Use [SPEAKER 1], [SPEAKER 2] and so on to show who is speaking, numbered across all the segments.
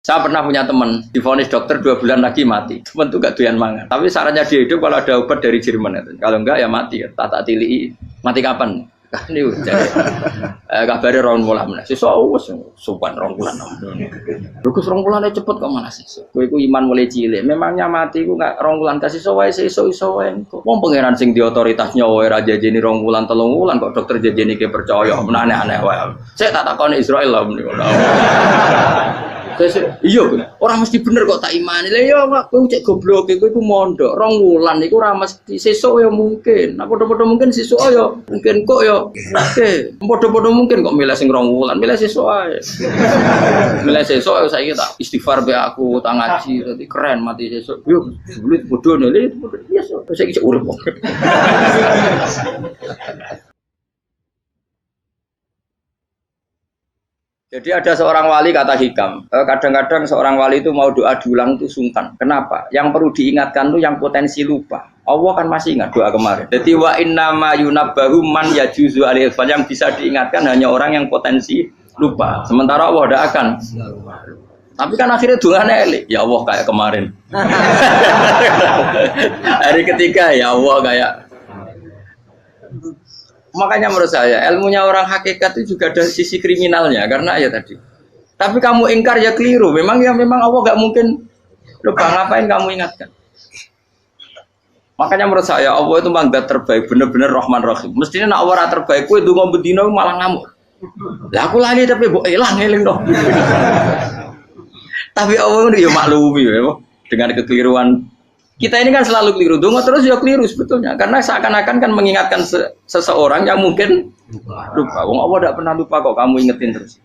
[SPEAKER 1] Saya pernah punya teman, divonis dokter 2 bulan lagi mati. Teman itu gak doyan mangan. Tapi sarannya dia hidup kalau ada obat dari Jerman itu. Kalau enggak ya mati. Tak tilii. Mati kapan? Ini jadi kabare 2 bulan. Sesuk wis sopan 2 bulan. Lugus 2 bulan cepet kok mana sih? Kowe iku iman mulai cilik. Memangnya mati iku gak 2 bulan kasih wae sesuk iso wae. Wong pangeran sing di otoritas nyawa ora jajeni 2 bulan 3 bulan kok dokter jajeni ke percaya. Aneh-aneh wae. Saya tak takoni Israel lah meniku. Iya, orang mesti bener kok tak imani. Lah ya kowe cek goblok kowe iku mondok 2 wulan iku ora mesti sesuk ya mungkin. Nah padha-padha mungkin sesuk ya mungkin kok ya oke. Padha-padha mungkin kok milih sing 2 wulan, milih sesuk ae. Milih sesuk saiki tak istighfar be aku, tak ngaji dadi keren mati sesuk. Yo sulit bodho nele ya saiki urip kok. Jadi ada seorang wali kata Hikam, kadang-kadang seorang wali itu mau doa diulang itu sungkan. Kenapa? Yang perlu diingatkan itu yang potensi lupa. Allah kan masih ingat doa kemarin. Jadi wa innama yunabbahu man yajuzu alaihi, yang bisa diingatkan hanya orang yang potensi lupa. Sementara Allah tidak akan. Tapi kan akhirnya doanya elik. Ya Allah kayak kemarin. Hari ketiga ya Allah kayak. Makanya menurut saya ilmunya orang hakikat itu juga ada sisi kriminalnya karena ya tadi. Tapi kamu ingkar ya keliru. Memang Allah gak mungkin lupa, ngapain kamu ingatkan? Makanya menurut saya Allah itu memang zat terbaik, bener-bener Rahman Rahim. Mestinya nak Allah terbaik, kowe ndonga bedino malah ngamuk. Lah aku lali tapi mbok eling dong. Tapi Allah itu ya maklumi ya dengan kekeliruan. Kita ini kan selalu keliru, donga terus ya keliru sebetulnya, karena seakan-akan kan mengingatkan seseorang yang mungkin lupa. Wong Allah tidak pernah lupa kok, kamu ingetin terus.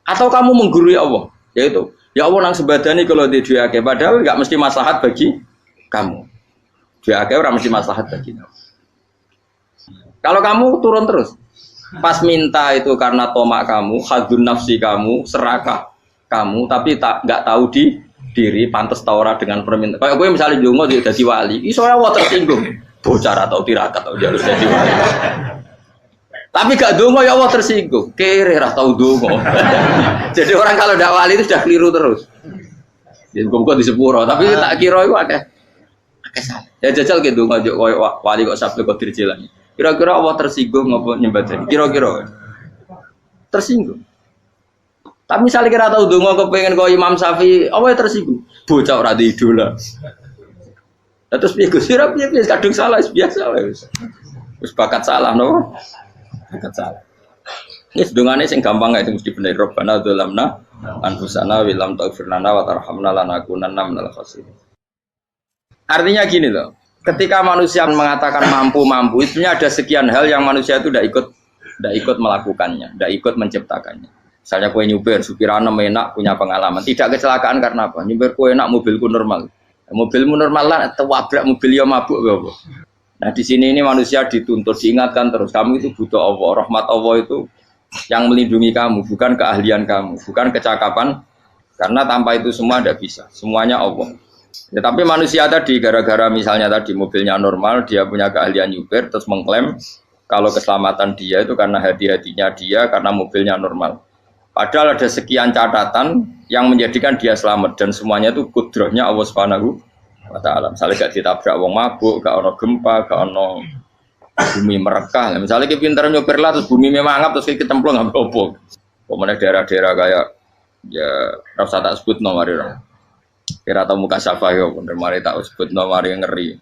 [SPEAKER 1] Atau kamu menggurui Allah, yaitu ya Allah nang sebadani kalau di duake, padahal nggak mesti maslahat bagi kamu. Duake orang mesti maslahat bagi kamu. Kalau kamu turun terus, pas minta itu karena tomak kamu, hadun nafsi kamu, serakah kamu, tapi nggak tahu diri pantas taura dengan permintaan. Kayak gue misalnya jongo jadi wali, iso Allah tersinggung. Bocah atau tirakat atau harus jadi wali. Tapi gak dongo ya Allah tersinggung. Kere ra tau dongo. Jadi orang kalau ndak wali itu sudah keliru terus. Jadi kok di sepuro, tapi tak kira itu akeh salah. Ya jajal ke dongo koyo wali kok sabtu kok dirjelani. Kira-kira Allah tersinggung ngopo nyembadani? Kira-kira tersinggung. Tapi misalnya kira tahu dongo kepengen kau Imam Syafi'i, apa yang tersinggung? Bocah ora di idola. Terus piye Gus? Piye kadung salah biasa wis. Wis bakat salah no. Bakat salah. Ini dongane sing gampang ae mesti bener Rabbana dzalamna anfusana wa lam taghfir lana wa tarhamna lanakunanna minal khasirin. Artinya gini loh. Ketika manusia mengatakan mampu, itu ada sekian hal yang manusia itu tidak ikut melakukannya, tidak ikut menciptakannya. Misalnya kue nyupir, supirana enak, punya pengalaman. Tidak kecelakaan karena apa? Nyupir kue enak, mobilku normal. Mobilmu normal lah, terwabrak mobil yang mabuk. Nah di sini ini manusia dituntut, diingatkan terus. Kamu itu butuh Allah, rahmat Allah itu yang melindungi kamu, bukan keahlian kamu, bukan kecakapan. Karena tanpa itu semua tidak bisa. Semuanya Allah. Ya, tapi manusia tadi, gara-gara misalnya tadi mobilnya normal, dia punya keahlian nyupir, terus mengklaim kalau keselamatan dia itu karena hati-hatinya dia, karena mobilnya normal. Padahal ada sekian catatan yang menjadikan dia selamat dan semuanya itu kudrahnya Allah Subhanahu wa taala. Misalnya gak ditabrak wong mabuk, gak ono gempa, gak ono bumi merekah. Misalnya kita pintar nyopir lah terus bumi mangap terus kita templung nggak apa-apa. Pemenang daerah-daerah kayak ya rasa tak sebut nomor itu. Kira tahu muka siapa ya, bener mari tak sebut nomor yang ngeri.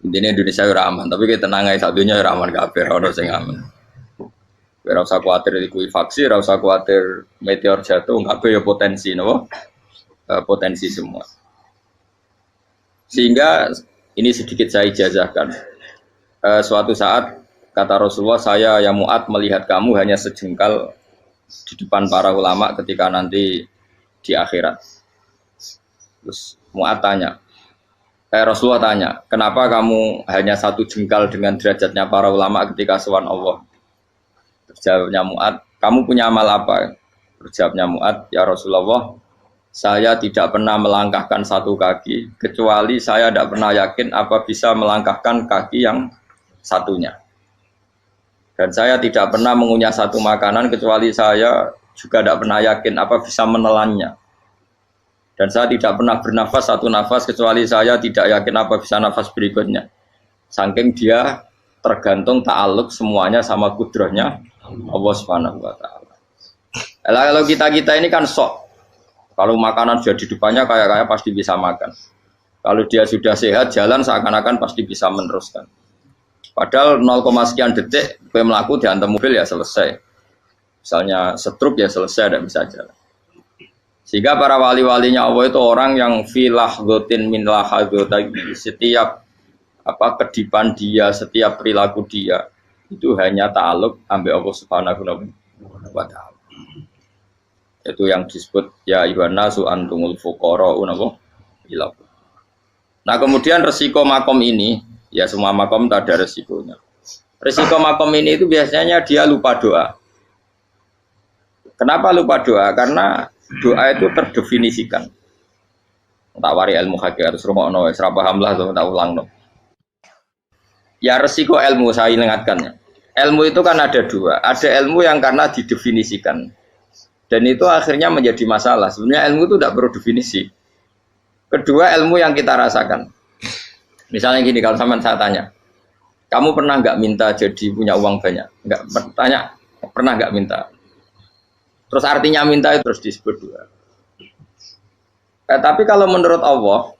[SPEAKER 1] Intinya Indonesia aman, tapi kita tenang aja satunya aman kabeh, ono sing aman. Ora usah kuwatir likuifaksi, ora usah kuwatir meteor jatuh, kabeh ya potensi napa? Potensi semua. Sehingga ini sedikit saya ijazahkan. Suatu saat kata Rasulullah, saya yang Mu'ad melihat kamu hanya sejengkal di depan para ulama ketika nanti di akhirat. Terus Mu'ad tanya, Rasulullah tanya, kenapa kamu hanya 1 jengkal dengan derajatnya para ulama ketika sowan Allah? Jawabnya Mu'ad, kamu punya amal apa? Jawabnya Mu'ad, ya Rasulullah, saya tidak pernah melangkahkan 1 kaki, kecuali saya tidak pernah yakin apa bisa melangkahkan kaki yang satunya. Dan saya tidak pernah mengunyah 1 makanan, kecuali saya juga tidak pernah yakin apa bisa menelannya. Dan saya tidak pernah bernafas satu nafas kecuali saya tidak yakin apa bisa nafas berikutnya. Saking dia tergantung ta'aluk semuanya sama kudrahnya Allah Subhanahu wa taala. Kalau kita ini kan sok. Kalau makanan sudah di depannya kayak pasti bisa makan. Kalau dia sudah sehat jalan seakan-akan pasti bisa meneruskan. Padahal 0, sekian detik gue melaku dihantam mobil ya selesai. Misalnya stroke ya selesai, tidak bisa jalan. Sehingga para wali-walinya Allah itu orang yang filah gotin min lahadotagi, setiap kedipan dia, setiap perilaku dia itu hanya ta'aluk ambil Allah Subhanahu wa taala. Itu yang disebut ya ibanasu antumul fuqara unapa ila. Nah, kemudian resiko makom ini, ya semua makom itu ada resikonya. Resiko makom ini itu biasanya dia lupa doa. Kenapa lupa doa? Karena doa itu terdefinisikan. Tak wari ilmu hakik harus rumah no, serapa hamlah atau tak ulang no. Ya resiko ilmu saya ingatkannya. Ilmu itu kan ada dua. Ada ilmu yang karena didefinisikan. Dan itu akhirnya menjadi masalah. Sebenarnya ilmu itu tidak perlu definisi. Kedua ilmu yang kita rasakan. Misalnya gini, kalau sama saya tanya, kamu pernah nggak minta jadi punya uang banyak? Nggak tanya, pernah nggak minta? Terus artinya minta itu terus disebut dua. Tapi kalau menurut Allah,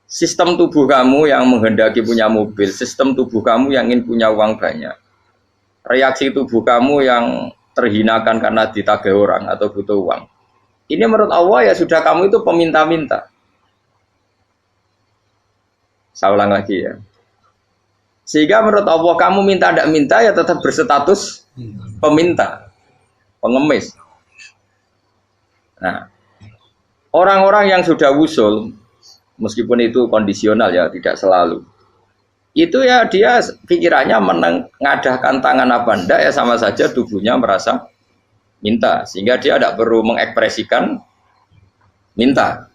[SPEAKER 1] sistem tubuh kamu yang menghendaki punya mobil, sistem tubuh kamu yang ingin punya uang banyak, reaksi tubuh kamu yang terhinakan karena ditagih orang atau butuh uang, ini menurut Allah ya sudah kamu itu peminta-minta. Saya ulang lagi ya. Sehingga menurut Allah kamu minta tidak minta ya tetap berstatus peminta, pengemis. Nah, orang-orang yang sudah wusul, meskipun itu kondisional ya, tidak selalu. Itu ya dia pikirannya mengadahkan tangan apa enggak ya sama saja tubuhnya merasa minta. Sehingga dia tidak perlu mengekspresikan minta.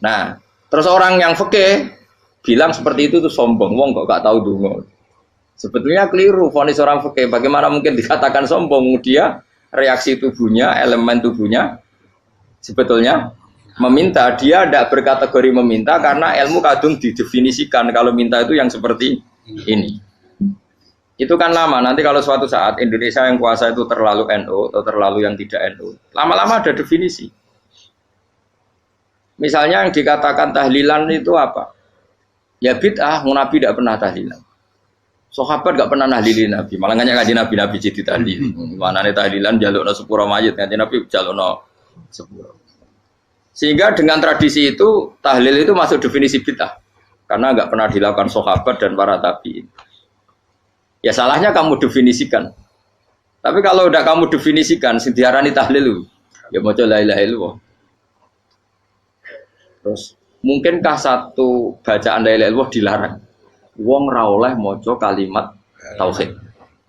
[SPEAKER 1] Nah, terus orang yang fikih bilang seperti itu tuh sombong. Wong kok gak tahu dungo. Sebetulnya keliru vonis orang fikih. Bagaimana mungkin dikatakan sombong? Dia reaksi tubuhnya, elemen tubuhnya sebetulnya meminta. Dia tidak berkategori meminta karena ilmu kadung didefinisikan kalau minta itu yang seperti ini. Itu kan lama. Nanti kalau suatu saat Indonesia yang kuasa itu terlalu NU atau terlalu yang tidak NU, lama-lama ada definisi. Misalnya yang dikatakan tahlilan itu apa? Ya bid'ah, Nabi tidak pernah tahlilan. Sahabat tidak pernah nahlilin Nabi, malah nggak ngaji Nabi jadi tahlil. Mana nih tahlilan jalukno sepuro mayit, ngaji Nabi jalukno sepuro. Sehingga dengan tradisi itu tahlil itu masuk definisi bid'ah karena nggak pernah dilakukan sahabat dan para tabi'in. Ya salahnya kamu definisikan. Tapi kalau udah kamu definisikan, diarani tahlil, ya mau la ilaha illallah. Terus mungkinkah satu bacaan la ilaha illallah dilarang? Wong ra oleh maca kalimat tauhid.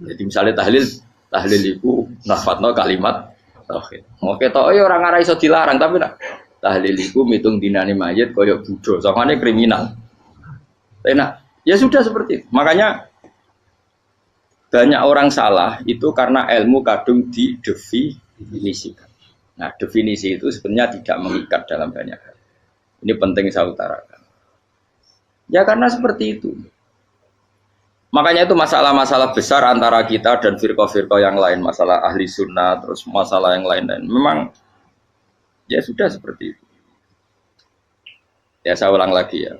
[SPEAKER 1] Jadi misalnya tahlil itu nafadno kalimat tauhid. Mau ketok ya orang ora iso dilarang tapi nak tahlil itu mitung dinane mayit kaya budo, soalnya kriminal. Enak, ya sudah seperti itu. Makanya banyak orang salah itu karena ilmu kadung didefinisikan. Nah, definisi itu sebenarnya tidak mengikat dalam banyak hal. Ini penting saya utarakan. Ya karena seperti itu. Makanya itu masalah-masalah besar antara kita dan firqah-firqah yang lain, masalah ahli sunnah, terus masalah yang lain-lain. Memang ya sudah seperti itu. Ya saya ulang lagi ya.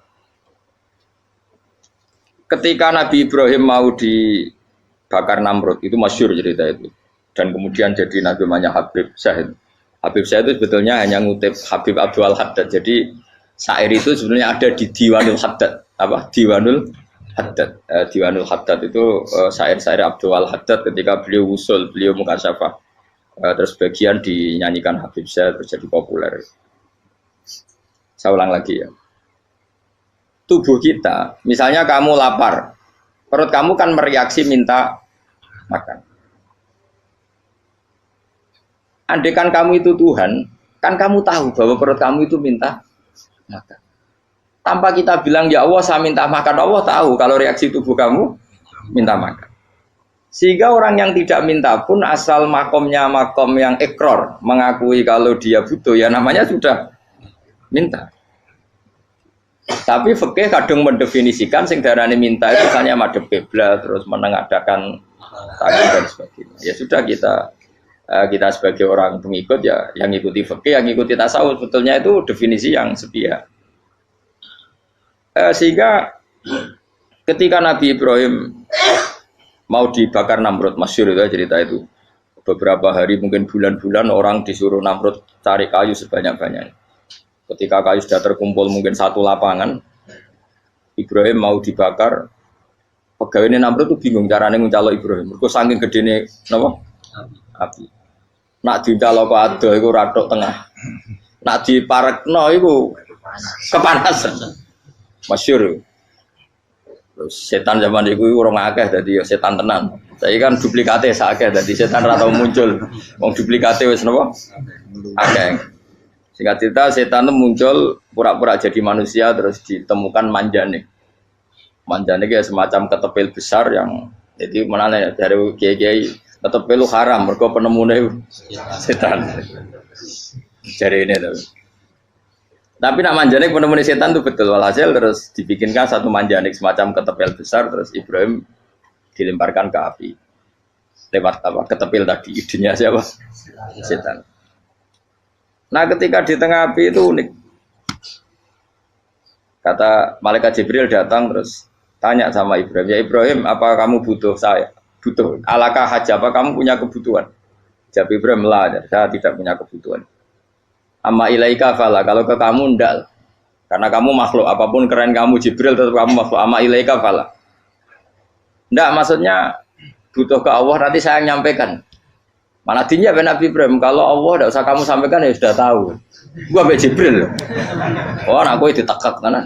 [SPEAKER 1] Ketika Nabi Ibrahim mau dibakar Namrud, itu masyhur cerita itu. Dan kemudian jadi Nabi namanya Habib Syahid. Habib Syahid itu sebetulnya hanya ngutip Habib Abdul Haddad. Jadi syair itu sebenarnya ada di Diwanul Haddad. Apa? Diwanul Haddad. Diwanul Haddad itu syair-syair Abdul Haddad ketika beliau usul, beliau mukasyafah. Terus bagian dinyanyikan Habib Syahid terjadi populer. Saya ulang lagi ya. Tubuh kita, misalnya kamu lapar, perut kamu kan mereaksi minta makan. Andaikan kamu itu Tuhan, kan kamu tahu bahwa perut kamu itu minta makan. Tanpa kita bilang ya Allah saya minta makan, Allah tahu kalau reaksi tubuh kamu minta makan. Sehingga orang yang tidak minta pun asal makomnya makom yang ikror, mengakui kalau dia butuh, ya namanya sudah minta. Tapi fikih kadang mendefinisikan sing darane minta itu misalnya madhep kiblat terus menengadakan tangan dan sebagainya. Ya sudah kita sebagai orang pengikut ya yang ikuti fikih, yang ikuti tasawuf, sebetulnya itu definisi yang sepihak. Sehingga ketika Nabi Ibrahim mau dibakar Namrud, masyhur itu cerita itu. Beberapa hari mungkin bulan-bulan orang disuruh Namrud cari kayu sebanyak-banyaknya. Ketika kayu sudah terkumpul mungkin satu lapangan, Ibrahim mau dibakar. Pegawai Namrud itu bingung caranya nguncalo Ibrahim. Mergo saking gedene napa? Api. Nak dincalo kok ado iku ratok tengah. Nak diparekno iku kepanasan. Masyhur. Terus setan zaman itu orang akeh dadi ya setan tenan. Saya kan duplikate sakeh dadi setan ra tau muncul. Wong duplikate wis napa? Akeh. Singkat cerita setan itu muncul pura-pura jadi manusia terus ditemukan manjane. Manjane kayak semacam ketepil besar yang jadi mana ya dari kiai-kiai ketepil haram mergo penemune setan. Jari ini tuh. Tapi nak manjanik penemuan setan itu betul, walhasil terus dibikinkan satu manjanik semacam ketepil besar terus Ibrahim dilemparkan ke api lewat apa ketepil tadi, idenya siapa? Setan. Nah ketika di tengah api itu unik, kata malaikat Jibril datang terus tanya sama Ibrahim, ya Ibrahim apa kamu butuh saya? Butuh, alakah haja apa kamu punya kebutuhan? Jawab Ibrahim lah, saya tidak punya kebutuhan. Amma ilaika fala, kalau ke kamu ndak, karena kamu makhluk, apapun keren kamu Jibril tetap kamu makhluk. Amma ilaika fala, ndak maksudnya butuh ke Allah nanti saya nyampaikan. Mana dinya Nabi Ibrahim, kalau Allah ndak usah kamu sampaikan ya sudah tahu. Gua be Jibril, oh aku itu ditekak kan?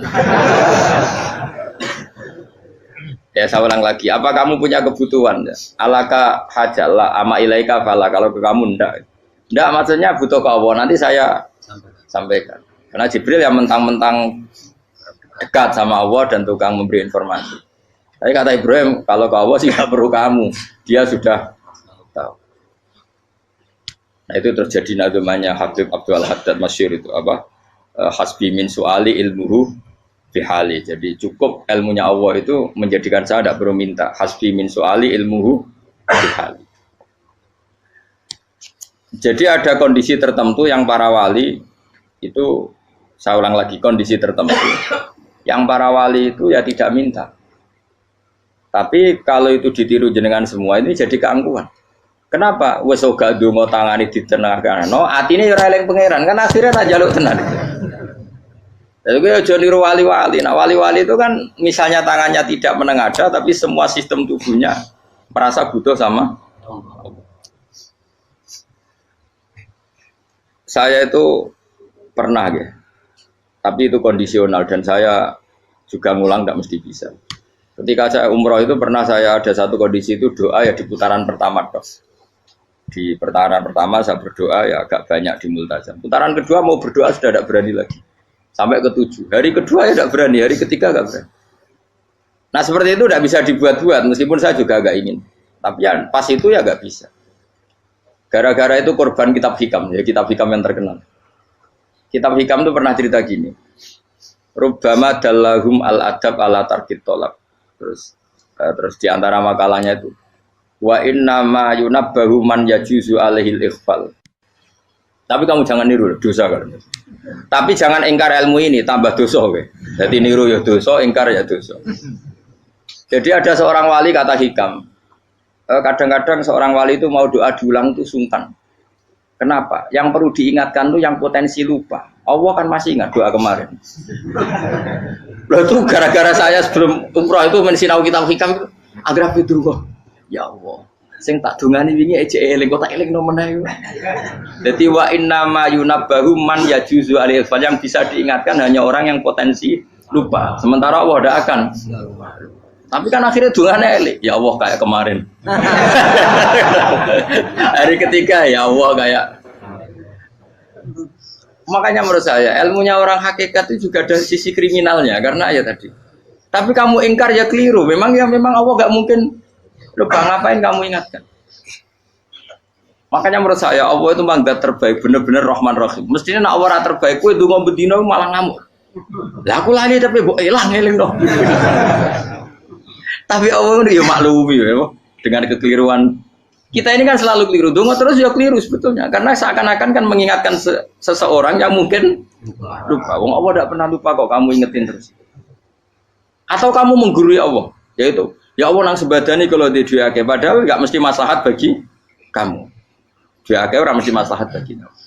[SPEAKER 1] Ya saya ulang lagi, apa kamu punya kebutuhan? Alaka hajalah, amma ilaika fala, kalau ke kamu ndak. Ndak maksudnya butuh ke Allah nanti saya sampaikan. Karena Jibril yang mentang-mentang dekat sama Allah dan tukang memberi informasi. Tapi kata Ibrahim kalau ke Allah sih nggak perlu kamu, dia sudah tahu. Nah itu terjadi namanya Habib Abdul Haddad masyhur itu apa? Hasbi min suali ilmuhu bihali. Jadi cukup ilmunya Allah itu menjadikan saya tidak perlu minta. Hasbi min suali ilmuhu bihali. Jadi ada kondisi tertentu yang para wali itu, saya ulang lagi, kondisi tertentu yang para wali itu ya tidak minta. Tapi kalau itu ditiru jenengan semua ini jadi keangkuhan. Kenapa? Wes ora ndonga tangane ditenangano, atine ora eling pangeran, kan akhirnya tak njaluk tenan. Jadi gue aja niru wali-wali. Nah wali-wali itu kan misalnya tangannya tidak menengadah tapi semua sistem tubuhnya merasa butuh sama Allah. Saya itu pernah ya, tapi itu kondisional dan saya juga ngulang tidak mesti bisa. Ketika saya umroh itu pernah saya ada satu kondisi itu doa ya di putaran pertama dok. Di putaran pertama saya berdoa ya agak banyak di multazam. Putaran kedua mau berdoa sudah tidak berani lagi. Sampai ke-7. Hari kedua ya tidak berani, hari ketiga tidak berani. Nah seperti itu tidak bisa dibuat-buat meskipun saya juga agak ingin. Tapi ya pas itu ya nggak bisa. Gara-gara itu korban kitab hikam, ya kitab hikam yang terkenal. Kitab hikam itu pernah cerita gini. Rubbama dallahum al-adab ala tarkit tolab. Terus di antara makalahnya itu wa inna ma yunabbahu man yajuzu alaihil ikhfal. Tapi kamu jangan niru dosa kan. Tapi jangan ingkar ilmu ini tambah dosa kowe. Jadi niru ya dosa, ingkar ya dosa. Jadi ada seorang wali kata hikam. Kadang-kadang seorang wali itu mau doa diulang itu sungkan. Kenapa? Yang perlu diingatkan tuh yang potensi lupa. Allah kan masih ingat doa kemarin. Loh itu gara-gara saya sebelum umroh itu mensinau kitab hikam itu agar itu ya Allah. Sing tak dungani wingi ejek eling kok tak eling no meneh. Dadi wa inna ma yunabbahu man yajuzu alil yang bisa diingatkan hanya orang yang potensi lupa. Sementara Allah tidak akan. Tapi kan akhirnya dungane eling. Ya Allah kayak kemarin. Hari ketiga ya Allah kayak. Makanya menurut saya ilmunya orang hakikat itu juga ada sisi kriminalnya karena ya tadi. Tapi kamu ingkar ya keliru. Memang Allah nggak mungkin Lupa ngapain kamu ingatkan? Makanya menurut saya Allah itu mangga terbaik, bener-bener Rahman Rahim. Mestinya nak Allah terbaik, kue dungo bedino malah ngamuk. Lah aku lali tapi mbok elang eling dong. Tapi Allah itu ya maklumi ya, dengan kekeliruan. Kita ini kan selalu keliru, dungo terus ya keliru sebetulnya. Karena seakan-akan kan mengingatkan seseorang yang mungkin lupa. Wong Allah tidak pernah lupa kok, kamu ingetin terus. Atau kamu menggurui Allah, yaitu ya Allah nang sebadani kalau di duake, padahal nggak mesti maslahat bagi kamu. Duake orang mesti maslahat bagi kamu.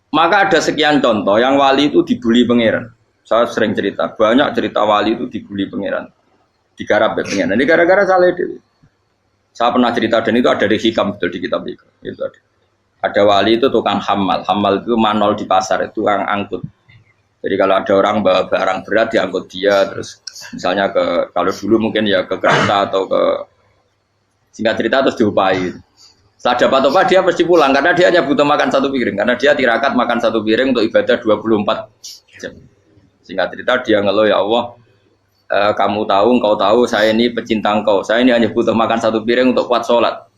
[SPEAKER 1] Maka ada sekian contoh yang wali itu dibully pangeran. Saya sering cerita, banyak cerita wali itu dibully pangeran, digarap pangeran. Ini gara-gara salah dewi. Saya pernah cerita dan itu ada di hikam betul di kitab itu. Itu ada. Ada wali itu tukang hamal. Hamal itu manol di pasar, itu tukang angkut. Jadi kalau ada orang bawa barang berat diangkut dia, terus misalnya kalau dulu mungkin ya ke kereta atau ke singkat cerita terus diupai. Setelah dapat apa dia pasti pulang karena dia hanya butuh makan satu piring karena dia tirakat makan satu piring untuk ibadah 24 jam. Singkat cerita dia ngeluh ya Allah. Kamu tahu, engkau tahu, saya ini pecinta engkau. Saya ini hanya butuh makan satu piring untuk kuat sholat.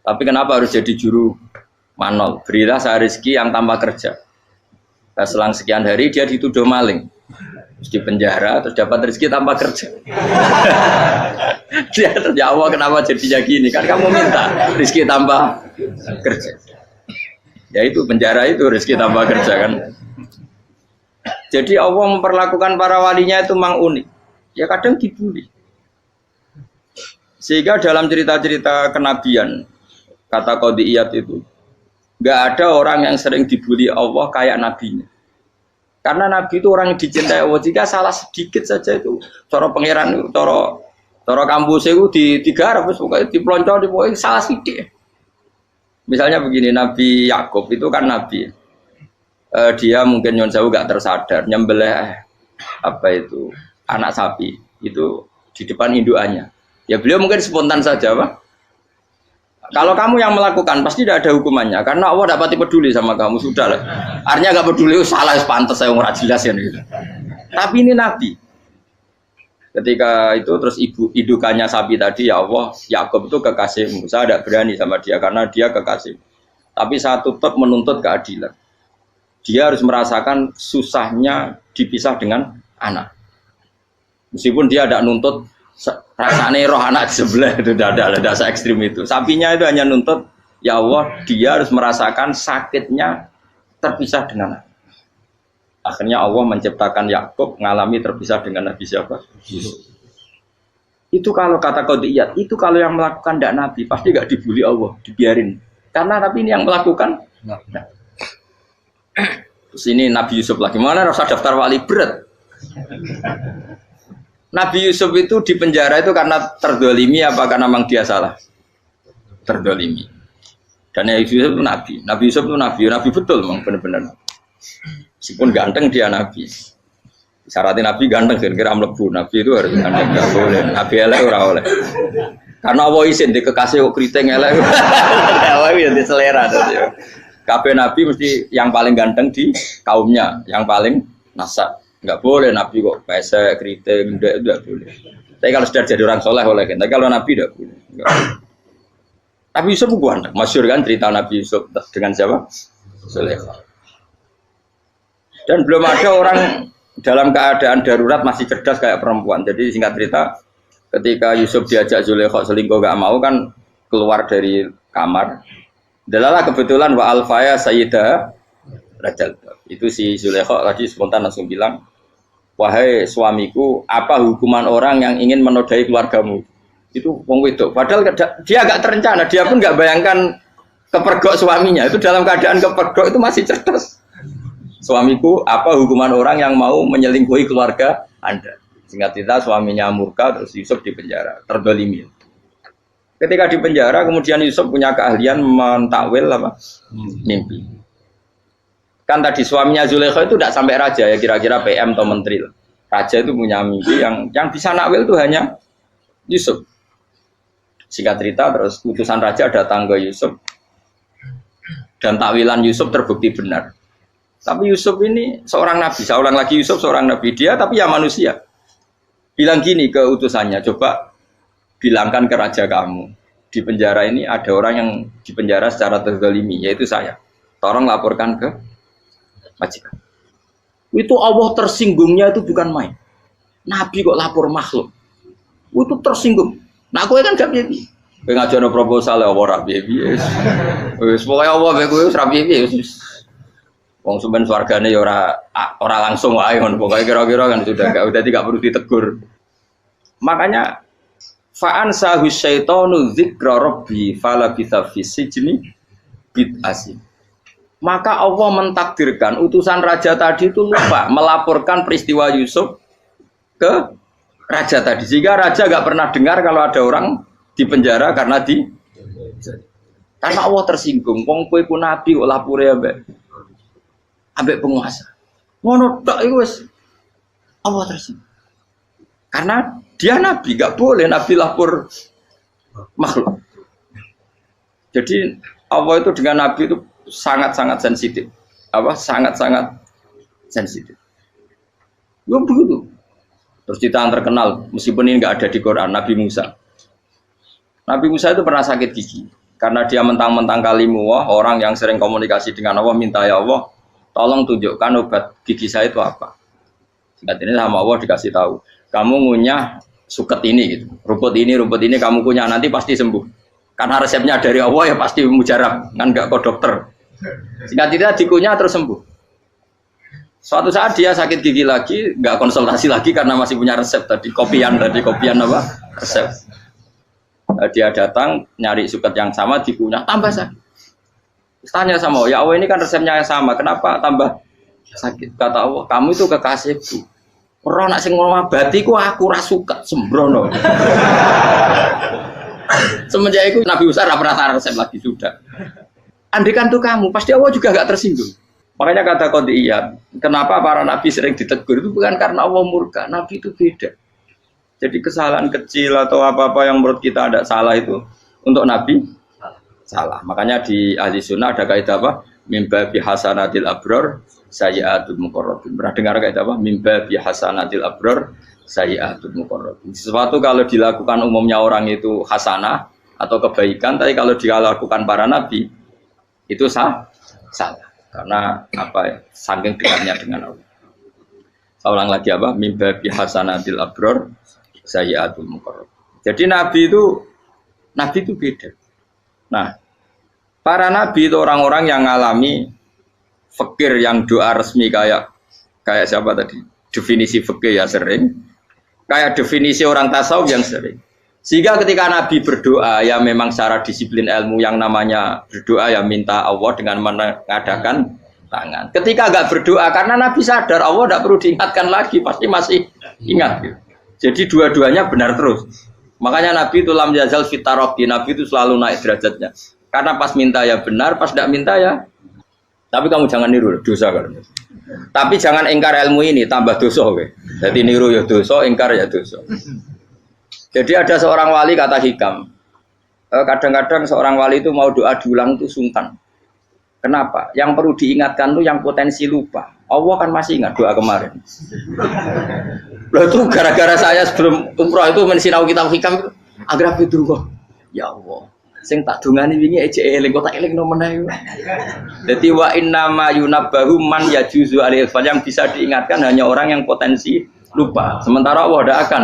[SPEAKER 1] Tapi kenapa harus jadi juru manol? Berilah saya rezeki yang tanpa kerja. Nah, selang sekian hari dia dituduh maling. Terus di penjara, terus dapat rezeki tanpa kerja. Dia ya Allah kenapa jadinya gini? Kan kamu minta rezeki tanpa kerja. Ya itu penjara itu rezeki tanpa kerja kan. Jadi Allah memperlakukan para walinya itu memang unik. Ya kadang dibully. Sehingga dalam cerita-cerita kenabian, kata Qadiyat itu, nggak ada orang yang sering dibully Allah kayak nabinya. Karena nabi itu orang yang dicintai Allah. Jika salah sedikit saja itu, cara pangeran itu, cara kampus itu digarap, pokoknya dipelonco, pokoknya salah sedikit. Misalnya begini, Nabi Yakub itu kan nabi. Dia mungkin nyon sewu nggak tersadar, nyembelih apa itu anak sapi itu di depan indukannya. Ya beliau mungkin spontan saja, Pak. Kalau kamu yang melakukan pasti tidak ada hukumannya karena Allah tidak pati peduli sama kamu sudah lah. Artinya nggak peduli, salah pantas saya nggak jelas ya gitu. Tapi ini Nabi. Ketika itu terus indukannya sapi tadi ya Allah, Yakub itu kekasihmu. Saya tidak berani sama dia karena dia kekasih. Tapi saya tetap menuntut keadilan. Dia harus merasakan susahnya dipisah dengan anak. Meskipun dia tidak nuntut rasanya roh anak di sebelah itu tidak ada se ekstrim itu. Sapinya itu hanya nuntut ya Allah dia harus merasakan sakitnya terpisah dengan anak. Akhirnya Allah menciptakan Yakub mengalami terpisah dengan Nabi siapa? Yusuf. Itu kalau kata Qadiyat, itu kalau yang melakukan tidak Nabi pasti nggak dibully Allah, dibiarin. Karena Nabi ini yang melakukan. Nah. Terus ini Nabi Yusuf lagi mana rasa daftar wali berat. Nabi Yusuf itu di penjara itu karena terdolimi apa karena memang dia salah? Terdolimi. Dan Nabi Yusuf itu Nabi. Nabi Yusuf itu Nabi betul memang benar-benar. Meskipun ganteng dia Nabi. Syaratnya Nabi ganteng kira-kira mlebu. Nabi itu harus ganteng, nggak boleh. Nabi elek ora oleh. Karena Allah izin di kekasih kok kriting elek. Allah ya di selera tadi. Kabeh Nabi mesti yang paling ganteng di kaumnya, yang paling nasab. Enggak boleh Nabi kok pesek, keriting, enggak boleh. Tapi kalau sudah jadi orang soleh boleh kan. Tapi kalau Nabi enggak boleh. Nabi Yusuf bukan, masyhur kan cerita Nabi Yusuf dengan siapa? Zulaikha. Dan belum ada orang dalam keadaan darurat masih cerdas kayak perempuan. Jadi singkat cerita, ketika Yusuf diajak Zulaikha selingkuh enggak mau kan keluar dari kamar. Dalalah kebetulan wa alfaya sayyidah rajal. Itu si Zulaikha tadi spontan langsung bilang, wahai suamiku, apa hukuman orang yang ingin menodai keluargamu? Itu wong wedok. Padahal dia agak terencana, dia pun nggak bayangkan kepergok suaminya. Itu dalam keadaan kepergok itu masih cerdas. Suamiku, apa hukuman orang yang mau menyelingkuhi keluarga Anda? Singkat cerita suaminya murka, terus Yusuf di penjara, terdolimi. Ketika di penjara, kemudian Yusuf punya keahlian mentakwil apa? Mimpi. Kan tadi suaminya Zulaikha itu tidak sampai raja ya, kira-kira PM atau menteri. Raja itu punya mimpi yang bisa nakwil itu hanya Yusuf. Singkat cerita terus utusan raja datang ke Yusuf dan takwilan Yusuf terbukti benar. Tapi Yusuf ini seorang nabi, saya ulang lagi Yusuf seorang nabi dia tapi ya manusia. Bilang gini ke utusannya, coba bilangkan ke raja kamu, di penjara ini ada orang yang di penjara secara terzalimi, yaitu saya. Tolong laporkan ke majikan. Itu Allah tersinggungnya itu bukan main. Nabi kok lapor makhluk. Itu tersinggung. Nah, kowe kan gak piye-piye. Kowe ngajono proposal ya ora piye-piye. Wis pokoke Allah kowe wis ra piye-piye wis. Wong sampean swargane ya ora langsung wae ngono. Pokoke kira-kira kan sudah dadi gak perlu ditegur. Makanya fa'an sahu syaitanu dzikra rabbi fala bisa fi sijni bid'asi. Maka Allah mentakdirkan utusan raja tadi itu lupa melaporkan peristiwa Yusuf ke raja tadi, sehingga raja gak pernah dengar kalau ada orang di penjara karena Allah tersinggung. Wong kowe ku nabi kok lapore ambek penguasa. Ngono tok iku wis Allah tersinggung. Karena dia nabi, gak boleh nabi lapor makhluk. Jadi Allah itu dengan nabi itu sangat-sangat sensitif. Sangat-sangat sensitif. Ya begitu. Terus cerita yang terkenal, meskipun ini nggak ada di Quran, Nabi Musa. Nabi Musa itu pernah sakit gigi karena dia mentang-mentang kalimullah, orang yang sering komunikasi dengan Allah, minta ya Allah, tolong tunjukkan obat gigi saya itu apa. Singkat ini sama Allah dikasih tahu, kamu ngunyah suket ini, gitu. rumput ini kamu kunyah nanti pasti sembuh. Karena resepnya dari Allah ya pasti mujarab, kan nggak ke dokter. Singkat cerita dikunyah terus sembuh. Suatu saat dia sakit gigi lagi, nggak konsultasi lagi karena masih punya resep tadi kopian apa resep. Dia datang nyari suket yang sama dikunyah tambah sakit. Tanya sama Allah, ya Allah ini kan resepnya yang sama, kenapa tambah sakit? Kata Allah, kamu itu kekasihku. Orang nak sing ngobati ku aku ra suket sembrono. Semenjak itu Nabi Musa tidak pernah resep lagi sudah. Andikan tuh kamu, pasti Allah juga gak tersinggung. Makanya kata Qadiyat, kenapa para Nabi sering ditegur itu bukan karena Allah murka. Nabi itu beda. Jadi kesalahan kecil atau apa-apa yang menurut kita ada salah itu untuk Nabi salah. Makanya di ahli sunnah ada kaidah apa? Mimba bihasanatil abror sayyi'atul muqarrabin. Pernah dengar kaidah apa? Mimba bihasanatil abror sayyi'atul muqarrabin. Sesuatu kalau dilakukan umumnya orang itu hasanah atau kebaikan, tapi kalau dilakukan para nabi itu salah. Karena apa ya? Saking dekatnya dengan Allah. Saya ulang lagi apa? Mimba bihasanatil abror sayyi'atul muqarrabin. Jadi nabi itu beda. Nah, para nabi itu orang-orang yang ngalami fikir yang doa resmi kayak siapa tadi? Definisi fikir ya sering. Kayak definisi orang tasawuf yang sering. Sehingga ketika Nabi berdoa, ya memang secara disiplin ilmu yang namanya berdoa ya minta Allah dengan mengadakan tangan. Ketika enggak berdoa, karena Nabi sadar Allah tidak perlu diingatkan lagi, pasti masih ingat. Gitu. Jadi dua-duanya benar terus. Makanya Nabi itu lam yazal fitaroki, Nabi itu selalu naik derajatnya. Karena pas minta ya benar, pas tidak minta ya. Tapi kamu jangan niru, dosa kan. Tapi jangan ingkar ilmu ini, tambah dosa. Okay? Jadi niru ya dosa, ingkar ya dosa. Jadi ada seorang wali kata Hikam, kadang-kadang seorang wali itu mau doa diulang itu sungkan. Kenapa? Yang perlu diingatkan itu yang potensi lupa. Allah kan masih ingat doa kemarin. Loh itu gara-gara saya sebelum umroh itu mensinau kitab Hikam itu agar itu kok. Ya Allah, sing tak dungani wingi ejek eling kok tak eling no meneh. Dadi wa innama yunabbahu man yajuzu alil fal, yang bisa diingatkan hanya orang yang potensi lupa. Sementara Allah tidak akan.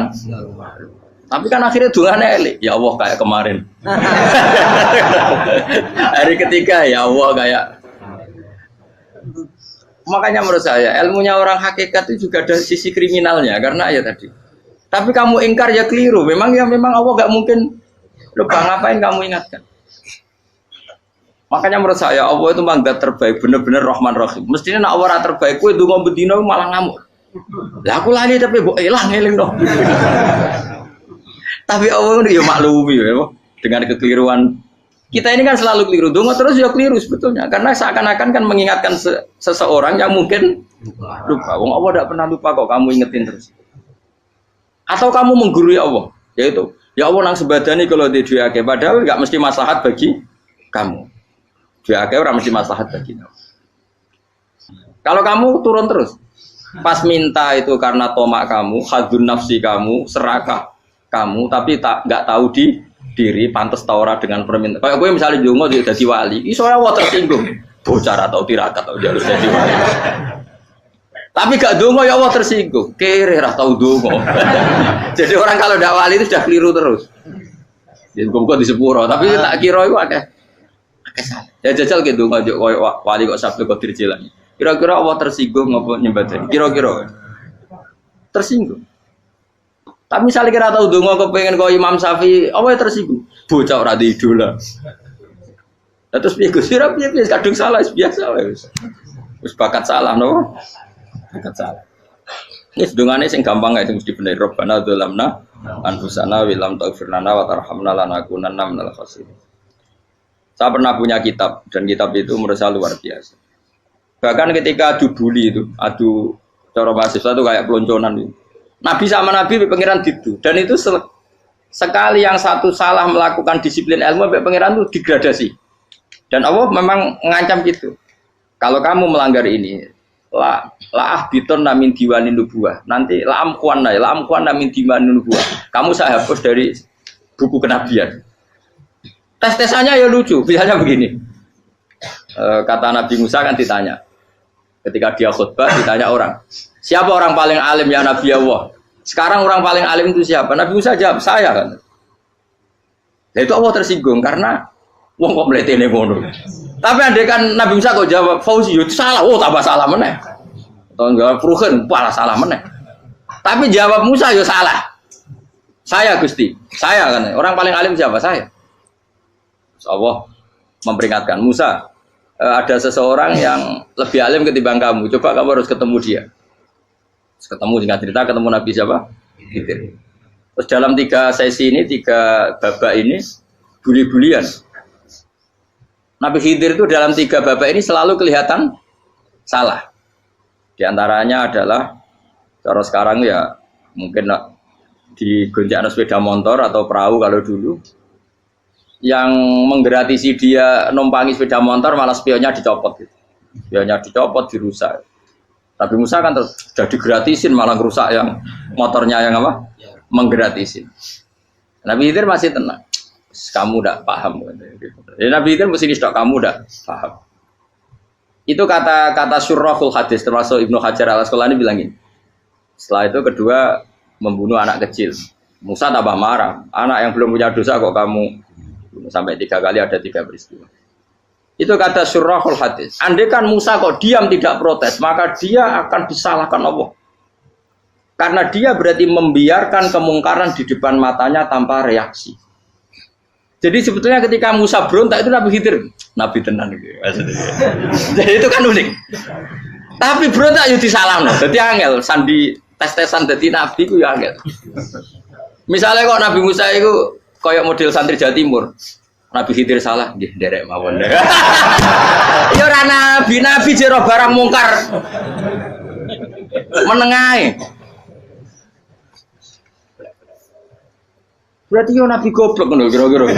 [SPEAKER 1] Tapi kan akhirnya dungane eling. Ya Allah kayak kemarin. Hari ketiga ya Allah kayak. Makanya menurut saya ilmunya orang hakikat itu juga ada sisi kriminalnya karena ya tadi. Tapi kamu ingkar ya keliru. Memang Allah gak mungkin lupa, ngapain kamu ingatkan? Makanya menurut saya Allah itu manggat terbaik, bener-bener Rahman Rahim. Mestinya nak Allah terbaik, kue dungo bedino malah ngamuk. Lah aku lali tapi mbok eling dong. Tapi Allah itu ya maklumi ya, dengan kekeliruan. Kita ini kan selalu keliru, dungo terus ya keliru sebetulnya. Karena seakan-akan kan mengingatkan seseorang yang mungkin lupa. Wong Allah tidak pernah lupa kok, kamu ingetin terus. Atau kamu menggurui Allah, yaitu ya Allah nang sebadani kalau di duake, padahal nggak mesti maslahat bagi kamu. Duake orang mesti maslahat bagi kamu. Kalau kamu turun terus, pas minta itu karena tomak kamu, hadun nafsi kamu, serakah. kamu tapi nggak tahu diri pantas ta ora dengan permintaan. Kayak gue misalnya jongo dadi wali, iso ora tersinggung. Bocah atau tirakat atau jalur dadi wali. Tapi gak dongo ya Allah tersinggung. Kere ra tau dongo. Jadi orang kalau ndak wali itu sudah keliru terus. Jadi kok di sepuro, tapi tak kira itu akeh salah. Ya jajal gitu ngajak wali kok sabtu kok dirjelang. Kira-kira Allah tersinggung ngapa nyembah? Kira-kira tersinggung. Tapi misalnya kira tahu dongo kepengen kau Imam Syafi'i, apa yang tersinggung? Bocah ora di idola. Terus piye Gus? Piye kadung salah biasa wis. Wis bakat salah no. Bakat salah. Ini sedungane sing gampang ae mesti bener Rabbana dzalamna anfusana wa lam taghfir lana wa tarhamna lanakunanna minal khasirin. Saya pernah punya kitab dan kitab itu menurut saya luar biasa. Bahkan ketika adu bully itu, adu cara mahasiswa itu kayak pelonconan itu. Nabi sama Nabi pengiran gitu dan itu sekali yang satu salah melakukan disiplin ilmu pengiran itu degradasi. Dan Allah memang mengancam gitu. Kalau kamu melanggar ini, la ahbiton namin diwanin nubuah. Nanti la amkuan namin diwanin nubuah. Kamu saya hapus dari buku kenabian. Tes-tesannya ya lucu. Misalnya begini. Kata Nabi Musa kan ditanya. Ketika dia khutbah ditanya orang. Siapa orang paling alim ya Nabi Allah? Sekarang orang paling alim itu siapa? Nabi Musa jawab, saya kan. Ya itu Allah tersinggung karena wong kok mletene ngono. Tapi andai kan Nabi Musa kok jawab Fauzi itu salah, oh tambah salah meneh. Atau enggak Pruhen, malah salah meneh. Tapi jawab Musa ya salah. Saya Gusti, saya kan. Orang paling alim siapa? Saya. Allah memperingatkan Musa, ada seseorang yang lebih alim ketimbang kamu. Coba kamu harus ketemu dia. Terus ketemu dengan cerita ketemu Nabi siapa? Khidir. Terus dalam 3 sesi ini, 3 babak ini buli-bulian. Nabi Khidir itu dalam 3 babak ini selalu kelihatan salah. Di antaranya adalah cara sekarang ya mungkin di gonjak sepeda motor atau perahu kalau dulu yang menggratisi dia numpangi sepeda motor malah spionnya dicopot gitu. Spionnya dicopot, dirusak. Tapi Musa kan sudah digratisin malah rusak yang motornya yang apa? Menggratisin. Nabi Khidir masih tenang. Kamu tidak paham. Ya, Nabi Khidir mesti tidak kamu tidak paham. Itu kata syurrahul hadis termasuk Ibnu Hajar al-Asqalani bilangin. Setelah itu kedua membunuh anak kecil. Musa tambah marah. Anak yang belum punya dosa kok kamu sampai 3 kali ada 3 peristiwa. Itu kata syurrahul hadis. Andai kan Musa kok diam tidak protes, maka dia akan disalahkan Allah. Karena dia berarti membiarkan kemungkaran di depan matanya tanpa reaksi. Jadi sebetulnya ketika Musa berontak itu Nabi Khidir, Nabi tenan gitu. Jadi itu kan unik. Tapi berontak itu disalahno. Jadi angel sandi tes-tesan dadi nabi ku ya angel. Misalnya kok Nabi Musa itu kayak model santri Jawa Timur. Nabi Khidir salah, nggih nderek mawon. Ya ora nabi jero barang mungkar. Menengae. Berarti yo nabi goblok ngono kira-kira.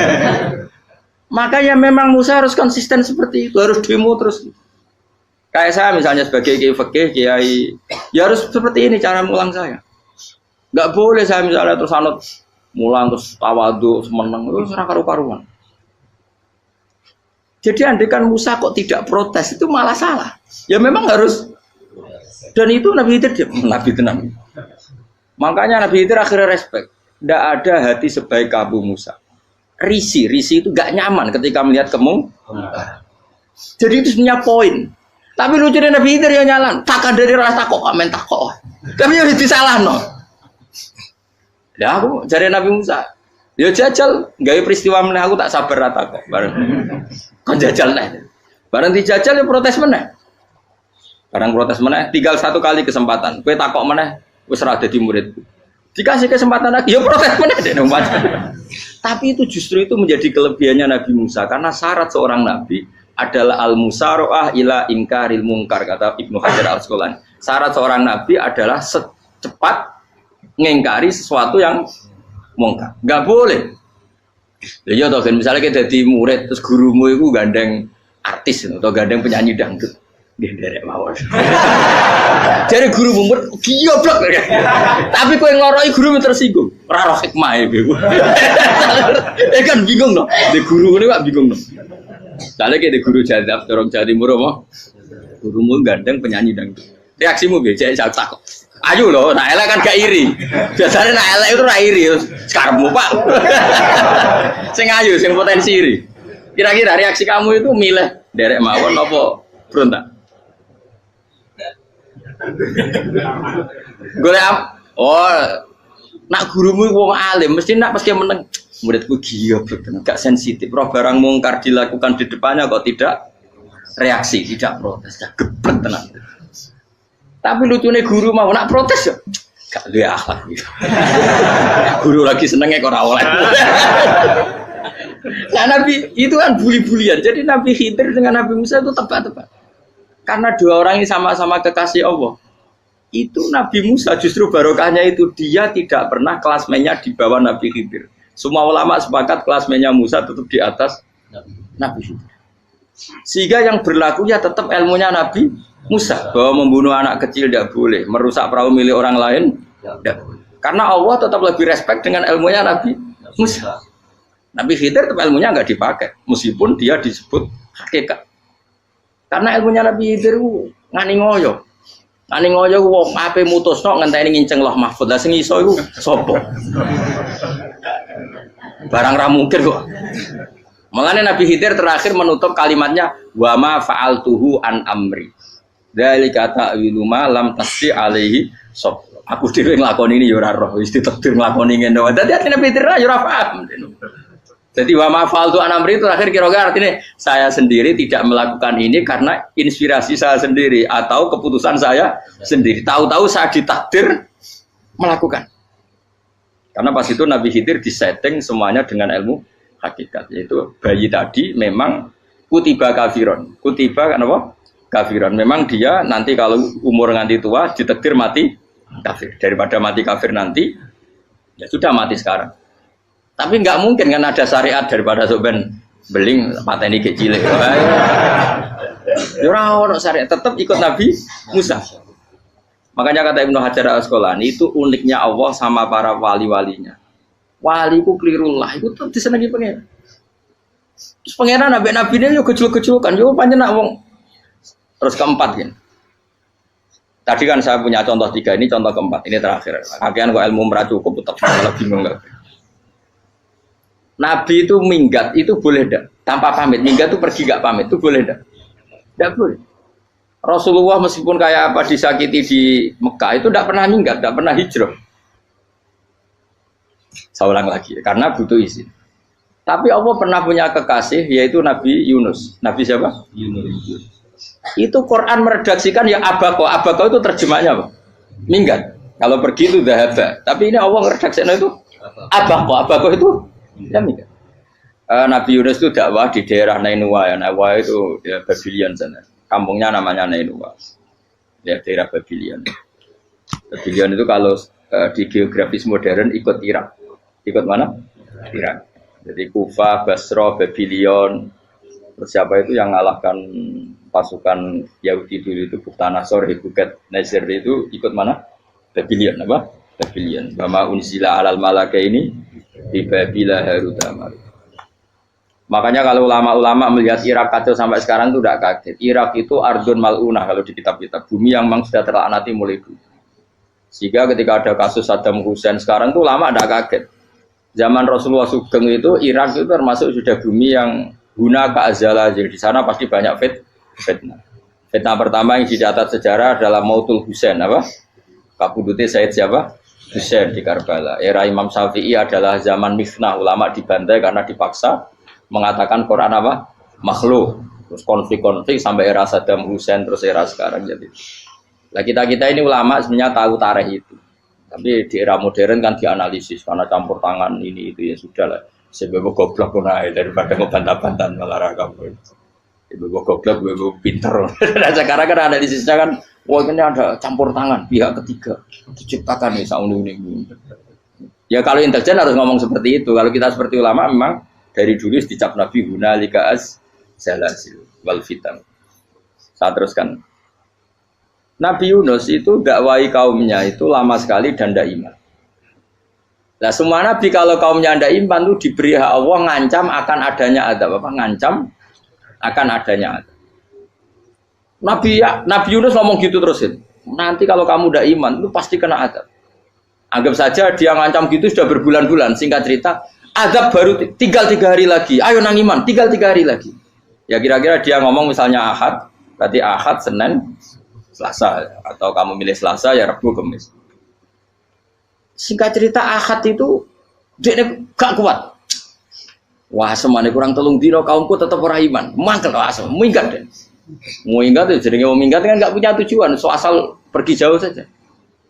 [SPEAKER 1] Makanya memang Musa harus konsisten seperti itu, harus demo terus. Kayak saya misalnya sebagai kiai fikih, kiai ya harus seperti ini cara mulang saya. Enggak boleh saya misalnya terus anut mulang terus tawadhu semeneng terus ora karu-karuan. Jadi andekan Musa kok tidak protes itu malah salah. Ya memang harus. Dan itu Nabi Khidir Nabi tenang. Makanya Nabi Khidir akhirnya respect. Tidak ada hati sebaik Abu Musa. Risi itu gak nyaman ketika melihat kemungkaran. Jadi itu sebenarnya poin. Tapi lucunya Nabi Khidir yang nyalan. Takkan dari rasa takok, amen takok. Tapi harus disalah no. Ya aku cari Nabi Musa. Ya jajal, gaya peristiwa meneh aku tak sabar rata kok. Bareng. Kon jajal neh. Bareng dijajal ya protes meneh. Bareng protes meneh, tinggal 1 kali kesempatan. Kowe takok meneh, wis ora dadi muridku. Dikasih kesempatan lagi, ya protes meneh deh. Tapi itu justru itu menjadi kelebihannya Nabi Musa karena syarat seorang nabi adalah al-musara'ah ila inkaril munkar kata Ibnu Hajar al-Asqalani. Syarat seorang nabi adalah secepat ngingkari sesuatu yang mungkar. Enggak boleh. Ya toh kan misalnya kita jadi murid terus gurumu itu gandeng artis atau gandeng penyanyi dangdut. Nggih derek mawon. Jare guru mumet goblok. Tapi kowe ngloroi guru tersinggung. Ora roh hikmah iku. Kan bingung no. De guru ngene kok bingung no. Soale ki de guru jadab dorong Jawa Timur apa? Gurumu gandeng penyanyi dangdut. Reaksimu piye? Cek takok. Ayo loh, nak elek kan gak iri. Biasanya nak elek itu ra iri. Sekarangmu Pak. Sing ayu, sing potensi iri. Kira-kira reaksi kamu itu milih derek mawon apa berontak? Golek nak gurumu wong alim mesti nak pasti meneng. Muridku goblok tenan, gak sensitif. Roh barang mungkar dilakukan di depannya kok tidak reaksi, tidak protes, gak geblek tenan. Tapi lucunya guru mau nak protes ya, gak duwe akhlak gitu. Guru lagi senengnya kok ora oleh. Nah Nabi itu kan bully-bulian. Jadi Nabi Khidir dengan Nabi Musa itu tepat-tepat. Karena dua orang ini sama-sama kekasih Allah. Itu Nabi Musa justru barokahnya itu dia tidak pernah kelasmennya di bawah Nabi Khidir. Semua ulama sepakat kelasmennya Musa tetap di atas Nabi Khidir. Sehingga yang berlaku ya tetap ilmunya Nabi Musa, bahwa membunuh anak kecil tidak boleh, merusak perahu milik orang lain tidak boleh. Karena Allah tetap lebih respect dengan ilmunya Nabi Musa. Nabi Khidir tetap ilmunya nggak dipakai, meskipun dia disebut hakikat. Karena ilmunya Nabi Khidir ngani ngoyo wong ape mutusno ngenteni nginceng Loh Mahfud. Lah sing iso iku sapa? Barang ra mungkin kok. Makanya Nabi Khidir terakhir menutup kalimatnya wa ma fa'altuhu an amri. Dzalika ta'wilu ma lam tasdi alaihi sob. Aku dhewe nglakoni ini ya ora roh, wis ditakdir nglakoni ngene wae. Dadi Nabi Khidir ya ora paham. Jadi wa ma fa'altu an amri itu terakhir kira-kira artinya saya sendiri tidak melakukan ini karena inspirasi saya sendiri atau keputusan saya sendiri. Tahu-tahu saya ditakdir melakukan. Karena pas itu Nabi Khidir disetting semuanya dengan ilmu hakikat, yaitu bayi tadi memang kutiba kafiron. Kutiba kan apa? Kafiron. Memang dia nanti kalau umur nganti tua ditakdir mati kafir. Daripada mati kafir nanti, ya sudah mati sekarang. Tapi nggak mungkin kan ada syariat daripada soben beling pateni kecil. Ya ora syariat, tetap ikut Nabi Musa. Makanya kata Ibnu Hajar Al-Asqalani itu uniknya Allah sama para wali-walinya. Waliku kelirullah itu tetap disenangi pengen. Terus pengenan nabi-nabi ini yo kecil-kecilkan, yo panjenengan wong. Terus keempat gini. Tadi kan saya punya contoh 3, ini contoh keempat, ini terakhir. Kakean kok ilmu merah cukup tetap malah bingung enggak. Nabi itu minggat itu boleh enggak? Tanpa pamit, minggat itu pergi enggak pamit itu boleh enggak? Enggak boleh. Rasulullah meskipun kayak apa disakiti di Mekah itu enggak pernah minggat, enggak pernah hijrah. Saya ulang lagi, karena butuh izin. Tapi Allah pernah punya kekasih yaitu Nabi Yunus. Nabi siapa? Yunus. Itu Quran meredaksikan yang abako. Abako itu terjemahnya apa? Minggat. Kalau pergi itu dhahaba. Tapi ini Allah meredaksikan itu abako. Abako itu ya minggat. Nabi Yunus itu dakwah di daerah Nainua ya. Nainua itu ya, Babylon sana. Kampungnya namanya Nainua. Ya daerah Babylon. Babylon itu kalau di geografis modern ikut Irak. Ikut mana? Irak. Jadi Kufa, Basra, Babylon. Terus siapa itu yang ngalahkan pasukan Yahudi dulu itu Buktanasor, Hebuket, Nazir itu ikut mana? Babylon apa? Babylon. Bama unzila alal malaka ini di Babila Harutama. Makanya kalau ulama-ulama melihat Irak kacau sampai sekarang itu tidak kaget. Irak itu ardun mal'unah kalau di kitab-kitab. Bumi yang memang sudah terlaknati mulai dulu. Sehingga ketika ada kasus Saddam Hussein sekarang itu ulama tidak kaget. Zaman Rasulullah Sugeng itu Irak itu termasuk sudah bumi yang guna keazalah. Jadi di sana pasti banyak fitnah. Fitnah pertama yang dicatat sejarah adalah Mautul Husain apa? Kabudutnya Said siapa? Husain di Karbala. Era Imam Syafi'i adalah zaman mifnah, ulama dibantai karena dipaksa mengatakan Quran apa? Makhluk. Terus konflik-konflik sampai era Saddam Hussein terus era sekarang jadi. Nah kita ini ulama sebenarnya tahu tarikh itu. Tapi di era modern kan dianalisis karena campur tangan ini itu ya sudah lah. Sebab goblok pun daripada ngebantah-bantahan malah kamu. Ibu goblok, ibu pinter. Nah, sekarang kan analisisnya kan, wah ini ada campur tangan pihak ketiga diciptakan nih sauni ini. Ya kalau intelijen harus ngomong seperti itu. Kalau kita seperti ulama memang dari dulu dicap Nabi hunalika az zalasil wal fitan. Saya teruskan. Nabi Yunus itu dakwai kaumnya itu lama sekali dan tidak iman. Nah semua nabi kalau kaumnya tidak iman itu diberi hak Allah ngancam akan adanya azab apa? Ngancam akan adanya azab. Nabi Yunus ngomong gitu terusin. Nanti kalau kamu tidak iman itu pasti kena azab. Anggap saja dia ngancam gitu sudah berbulan-bulan. Singkat cerita, azab baru tinggal 3 hari lagi. Ayo nang iman, tinggal 3 hari lagi. Ya kira-kira dia ngomong misalnya Ahad, berarti Ahad, Senin, Selasa, atau kamu milih Selasa ya Rabu, Kamis. Singkat cerita Ahad itu dia gak kuat. Wah semane kurang 3 dino kaumku tetap ora iman. Mangkel asem, minggat deh. Minggat itu jadi minggat kan gak punya tujuan, so asal pergi jauh saja.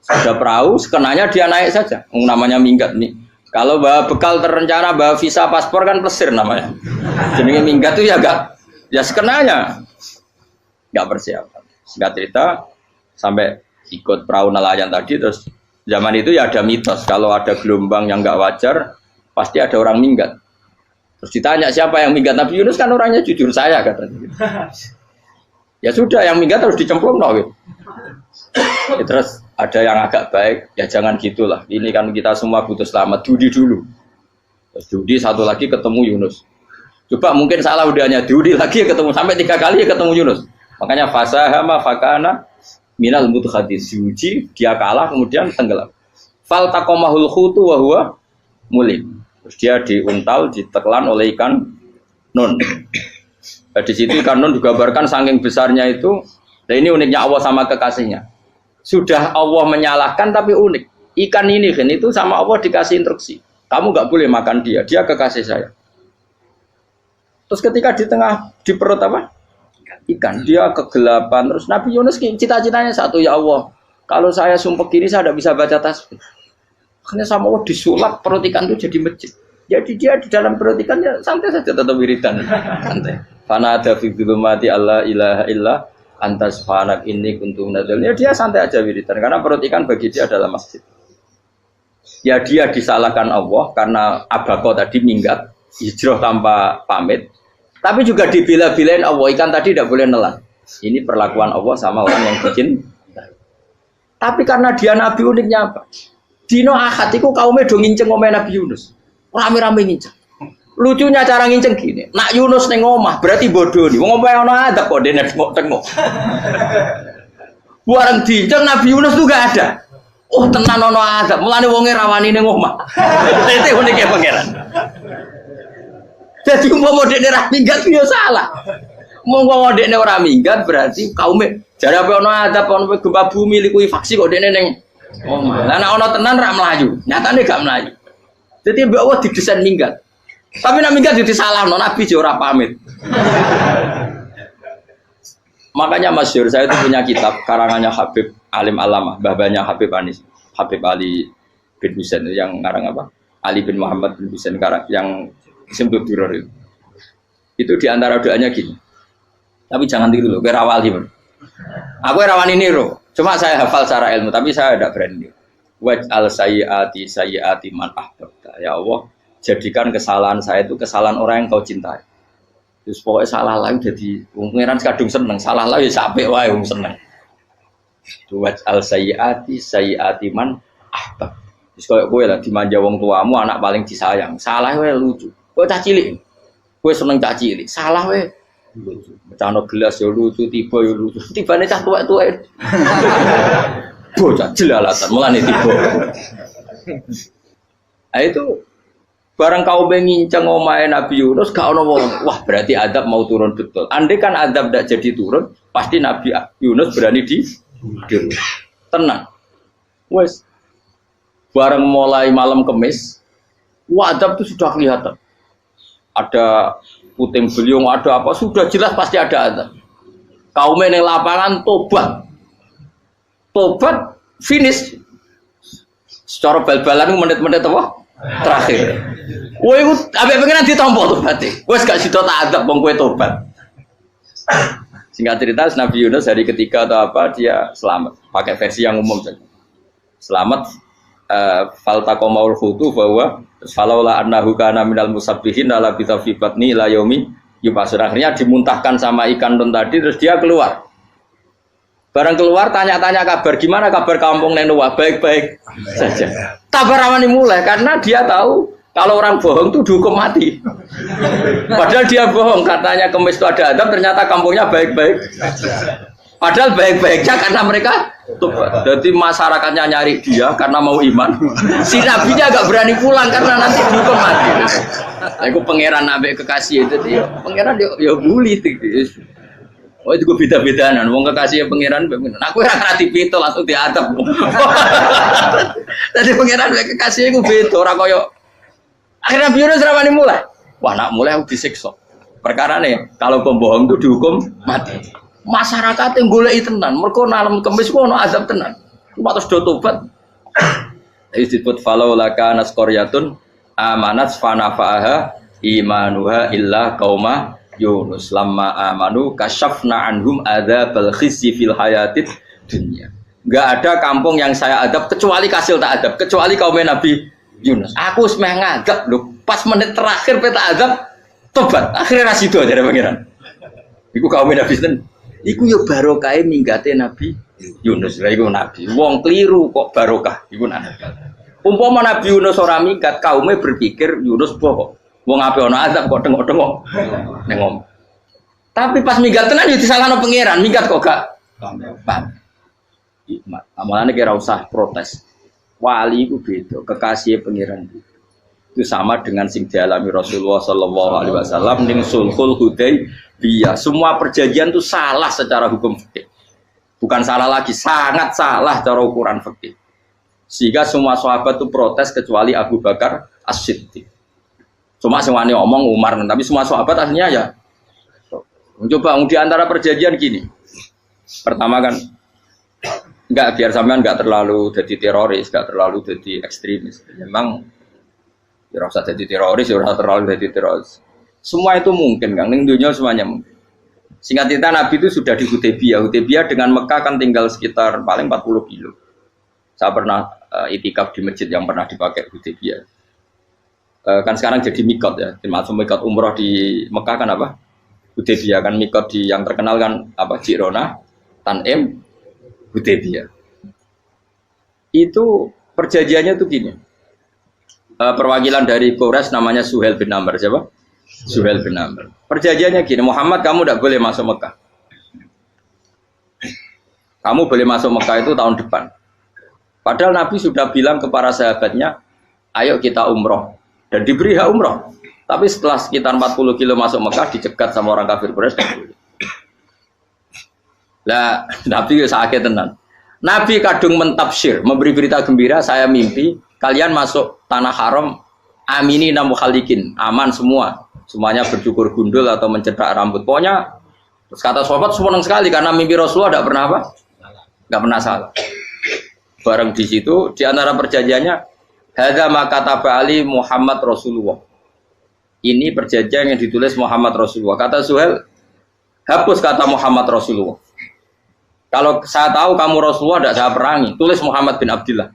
[SPEAKER 1] Sudah perahu, sekenanya dia naik saja. Namanya minggat nih. Kalau bawa bekal terencana, bawa visa paspor kan plesir namanya. Jadi minggat itu ya gak, ya sekenanya gak persiapan. Singkat cerita sampai ikut perahu nelayan tadi, terus zaman itu ya ada mitos kalau ada gelombang yang nggak wajar pasti ada orang minggat. Terus ditanya siapa yang minggat, Nabi Yunus kan orangnya jujur saya katanya. Ya sudah yang minggat harus dicemplung no. Ya, terus ada yang agak baik ya jangan gitulah. Ini kan kita semua butuh selamat. Dudi dulu. Terus Dudi satu lagi ketemu Yunus. Coba mungkin salah udahnya Dudi lagi ketemu sampai 3 kali ya ketemu Yunus. Makanya fasahama fakana minal mudkhadis, diuji dia kalah kemudian tenggelam. Fal taqamahul khutu wa huwa mulim. Terus dia diuntal ditelan oleh ikan nun. Nah, di situ ikan nun digambarkan saking besarnya itu. Nah ini uniknya Allah sama kekasihnya. Sudah Allah menyalahkan tapi unik. Ikan ini kan itu sama Allah dikasih instruksi. Kamu nggak boleh makan dia, dia kekasih saya. Terus ketika di tengah di perut apa? Ikan, dia kegelapan. Terus Nabi Yunus cita-citanya satu, ya Allah, kalau saya sumpah gini saya tidak bisa baca tasbih. Akhirnya sama Allah disulap perut ikan itu jadi masjid. Jadi dia di dalam perut ikannya santai saja tetap wiridan. Santai. Fana ada fi dzulumati alla ilaha illa anta subhanak inni kuntu minadz. Ya dia santai aja wiridan karena perut ikan bagi dia adalah masjid. Ya dia disalahkan Allah karena abako tadi minggat, hijrah tanpa pamit. Tapi juga dibela-belain Allah, ikan tadi tidak boleh nelan. Ini perlakuan Allah sama orang yang bikin. Tapi karena dia Nabi uniknya apa? Dino Ahad itu kaumnya do nginceng omah Nabi Yunus. Rame-rame nginceng. Lucunya cara nginceng gini. Nak Yunus neng omah berarti bodoh nih. Wong omah ono adab kok dene tengok. Bareng dinceng Nabi Yunus tuh gak ada. Oh tenan ono adab. Mulane wonge rawani neng omah. Itu uniknya pangeran. Jadi umpama dekne ra minggat yo salah. Umpama dekne ora minggat berarti kaume jare apa ono adab ono gempa bumi likui faksi kok dekne ning omah. Lah nek ono tenan ra mlayu, nyatane gak mlayu. Dadi mbok Allah didesain minggat. Tapi nek minggat yo disalahno Nabi yo ora pamit. Makanya masyhur saya itu punya kitab karangannya Habib Alim Alamah, babanya Habib Anis, Habib Ali bin Husain yang ngarang apa? Ali bin Muhammad bin Husain karang yang Simpul Duror itu diantara doanya gini. Tapi jangan tiru loh, berawali pun. Aku rawani niru, cuma saya hafal secara ilmu, tapi saya tidak berani. Waj'al sayyiati man ahbabta. Ya Allah, jadikan kesalahan saya itu kesalahan orang yang kau cintai. Terus pokoknya salah lagi jadi pengiran kadung seneng, salah lagi sampai wae wong seneng. Waj'al sayyiati man ahbab. Terus kalau gue lah dimanja wong tuamu, anak paling disayang, salah wae lucu. Kowe cah cilik. Kowe seneng cah cilik. Salah we. Becano gelas yo lucu, tiba yo lucu. Tibane cah tuwek-tuwek. Bocah jelalatan mulane tiba. Nah itu barang kau nginceng omahe Nabi Yunus gak ono wong. Wah, berarti adab mau turun betul. Andai kan adab ndak jadi turun, pasti Nabi Yunus berani di tenang. Wes. Barang mulai malam Kamis, adab itu sudah kelihatan. Ada puting beliung, ada apa, sudah jelas pasti ada adab. Kaumnya yang lapangan tobat finish. Secara bal-balan menit-menit apa? Terakhir. Wah itu sampai pengen ditompo tobatnya. Wes gak sido tak adab bang kue tobat. Singkat cerita Nabi Yunus hari ketiga atau apa dia selamat. Pakai versi yang umum saja. Selamat. Faltaqamaul khutu bahwa falaula annahu kana minal musabbihin la bi batni la yaumi yubasur. Akhirnya dimuntahkan sama ikan don tadi terus dia keluar. Barang keluar tanya-tanya kabar, gimana kabar kampung Nenua? Baik-baik saja. Tabar ramani mulai karena dia tahu kalau orang bohong itu dihukum mati. Padahal dia bohong, katanya kemis itu ada adab, ternyata kampungnya baik-baik. Padahal baik-baiknya karena mereka tobat. Jadi masyarakatnya nyari dia karena mau iman. Si nabinya agak berani pulang karena nanti dihukum mati. Aku pangeran nabi kekasih itu dia, pangeran dia bully. Oh itu gue beda-bedaan, wong kekasih pangeran, aku yang ngerti pintu langsung diadab. Jadi pangeran kekasih gue beda, orang koyo. Akhirnya Yunus ramani mulai. Wah nak mulai aku disiksa. Perkara nih, kalau pembohong itu dihukum mati. Masyarakat yang golek tenan, mereka nalam kemis ku ono azab tenan. Cuma terus do tobat. Disebut falau laka nasqaryatun amanat fanafa'aha imanuha illa qauma Yunus lamma amanu kasyafna anhum adzabal khizyi fil hayatid dunya. Enggak ada kampung yang saya adab kecuali kasil tak adab, kecuali kaum Nabi Yunus. Aku semeh ngadab lho, pas menit terakhir peta adab tobat. Akhirnya ra sido jare pangeran. Iku kaum Nabi sinten? Iku yo barokah minggate Nabi Yunus. Lah iku nabi. Wong kliru kok barokah iku nabi. Umpama Nabi Yunus ora minggat, kaume berpikir Yunus bohong. Wong ape ana azab kok tengok-tengok ning ngomong. Tapi pas minggat tenan yo disalahno pangeran, minggat kok gak paham. Hikmat. Amalane kira usah protes. Wali itu beda, kekasih pangeran itu sama dengan sing dialami Rasulullah sallallahu alaihi wasallam ning Sulhul Hudaybiyah. Semua perjanjian itu salah secara hukum fikih. Bukan salah lagi, sangat salah cara ukuran fikih. Sehingga semua sahabat itu protes kecuali Abu Bakar As-Siddiq. Cuma semuanya omong Umar, tapi semua sahabat aslinya ya. Coba di antara perjanjian gini. Pertama kan enggak biar sampean enggak terlalu jadi teroris, enggak terlalu jadi ekstremis. Memang ya usah jadi teroris, ya usah terlalu jadi teroris. Semua itu mungkin, Kang. Ning dunia semuanya mungkin. Singkat cerita Nabi itu sudah di Hudaybiyah. Hudaybiyah dengan Mekah kan tinggal sekitar paling 40 kilo. Saya pernah itikaf di masjid yang pernah dipakai Hudaybiyah. Kan sekarang jadi mikot ya, termasuk mikot umroh di Mekah kan apa? Hudaybiyah kan mikot di yang terkenal kan apa? Jirona, Tanim, Hudaybiyah. Itu perjanjiannya tuh gini. Perwakilan dari Quraisy namanya Suhail bin Amr, siapa? Suhail bin Amr. Perjanjiannya gini, Muhammad kamu tidak boleh masuk Mekah. Kamu boleh masuk Mekah itu tahun depan. Padahal Nabi sudah bilang ke para sahabatnya, ayo kita umroh. Dan diberi hak umroh. Tapi setelah sekitar 40 kilo masuk Mekah, dicegat sama orang kafir Quraisy. Lah, Nabi sakit tenan. Nabi kadung mentafsir, memberi berita gembira, saya mimpi, kalian masuk tanah haram, amini namu khalikin, aman semua. Semuanya bercukur gundul atau mencetak rambut. Pokoknya, terus kata sahabat senang sekali, karena mimpi Rasulullah tidak pernah apa? Tidak pernah salah. Bareng di situ, di antara perjanjiannya, hadza ma kataba ali Muhammad Rasulullah. Ini perjanjian yang ditulis Muhammad Rasulullah. Kata Suhail, hapus kata Muhammad Rasulullah. Kalau saya tahu kamu Rasulullah tidak saya perangi, tulis Muhammad bin Abdullah.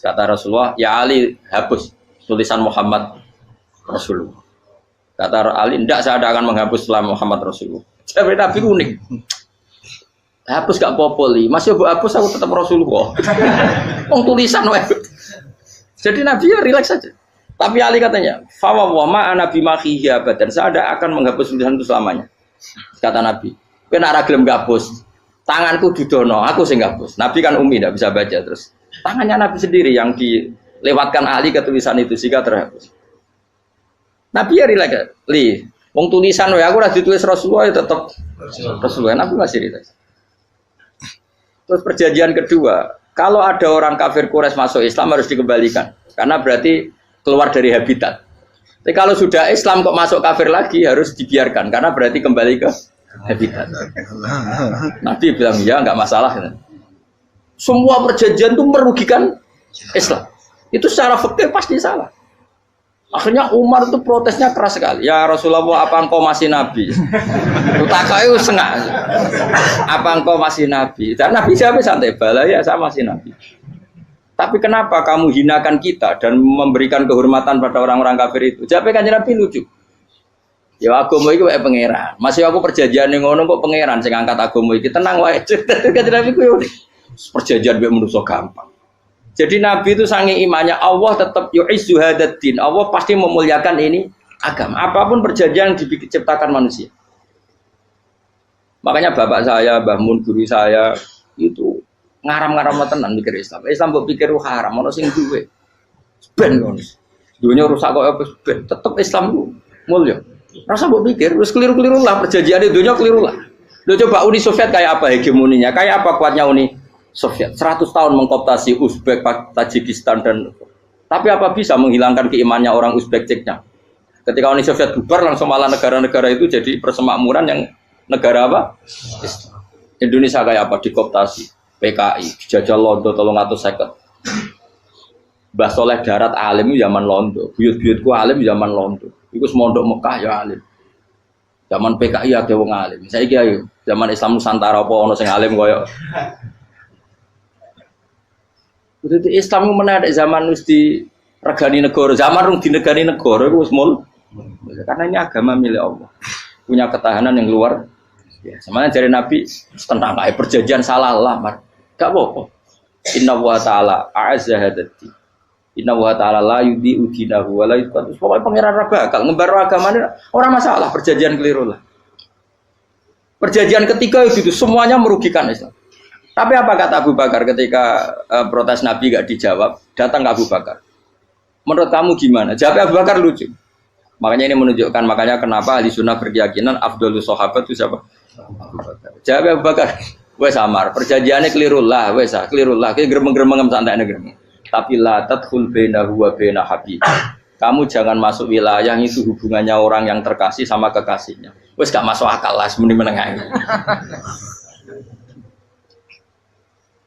[SPEAKER 1] Kata Rasulullah, ya Ali hapus tulisan Muhammad Rasulullah. Kata Ali, tidak saya tidak akan menghapus setelah Muhammad Rasulullah. Tapi unik. Hapus gak popoli, masih hapus aku tetap Rasulullah. Tulisan Jadi Nabi ya rileks saja. Tapi Ali katanya, fawwama ana bimakhihi abadan. Saya tidak akan menghapus tulisan itu selamanya. Kata Nabi, kena ragilem gabus. Tanganku didono, aku sing gabus. Nabi kan umi tidak bisa baca terus. Tangannya Nabi sendiri yang dilewatkan Ali ke tulisan itu sehingga terhapus. Nabi ya rileks. Wong tulisan aku udah ditulis Rasulullah ya tetap Rasulullah. Nabi masih rileks. Terus perjanjian kedua, kalau ada orang kafir Quraisy masuk Islam harus dikembalikan, karena berarti keluar dari habitat. Tapi kalau sudah Islam kok masuk kafir lagi harus dibiarkan, karena berarti kembali ke habitat. Nabi bilang ya nggak masalah. Semua perjanjian itu merugikan Islam. Itu secara fikih pasti salah. Akhirnya Umar itu protesnya keras sekali. Ya Rasulullah, apa engkau masih nabi? Utakai sengak. Apa engkau masih nabi? Dan Nabi siapa santai bala ya saya masih nabi. Tapi kenapa kamu hinakan kita dan memberikan kehormatan pada orang-orang kafir itu? Jawabnya kan Nabi lucu. Ya agama iki wae pangeran. Masih aku perjanjian ning ngono kok pangeran sing angkat agama iki tenang wae. Kanjeng Nabi ku yo perjanjian mbek manusa gampang. Jadi Nabi itu sange imannya Allah tetap yu'izzu hadaddin. Allah pasti memuliakan ini agama. Apapun perjanjian yang diciptakan manusia. Makanya bapak saya, Mbah Mun guru saya itu ngaram-ngaram tenan mikir Islam. Islam mbok pikir haram, ono sing duwe. Ben ngono. Dunya rusak kok ben tetep Islam ku mulya. Rasa mbok pikir wis keliru-keliru lah perjanjiane dunya keliru lah. Lho coba Uni Soviet kayak apa hegemoninya? Kayak apa kuatnya Uni Soviet? 100 tahun mengkooptasi Uzbek, Tajikistan dan tapi apa bisa menghilangkan keimannya orang Uzbek Ceknya? Ketika Uni Soviet bubar langsung malah negara-negara itu jadi persemakmuran yang negara apa? Indonesia kayak apa? Dikooptasi PKI, dijajah Londo 350. Mbah Soleh Darat alim zaman Londo, buyut-buyutku alim zaman Londo. Iku semondok Mekah ya alim. Zaman PKI ada wong alim. Saiki ayo, zaman Islam Nusantara apa ono sing alim koyo. Kudu Islam menarik zaman wis di regani negara, zaman rung dinegani negara iku wis mul. Karena ini agama milik Allah. Punya ketahanan yang luar ya, semuanya dari Nabi tentang kayak perjanjian salah lah, gak apa-apa. Inna wa ta'ala a'azza hadati. Inna wa ta'ala la yudi udinahu wa la yudhatu. Pokoknya pangeran bakal ngebaru agamanya orang masalah, perjanjian keliru lah. Perjanjian ketiga itu semuanya merugikan Islam. Tapi apa kata Abu Bakar ketika protes Nabi gak dijawab, datang ke Abu Bakar. Menurut kamu gimana? Jawab Abu Bakar lucu. Makanya ini menunjukkan makanya kenapa ahli sunnah berkeyakinan afdhalus sahabat itu siapa? Jawab Abu Bakar, wes samar, perjanjiannya keliru lah, wes keliru lah, kayak geremeng-geremeng santai geremeng. Tapi la tadkhul bainahu wa baina habib. Kamu jangan masuk wilayah itu hubungannya orang yang terkasih sama kekasihnya. Wes gak masuk akal lah, semuanya menengah.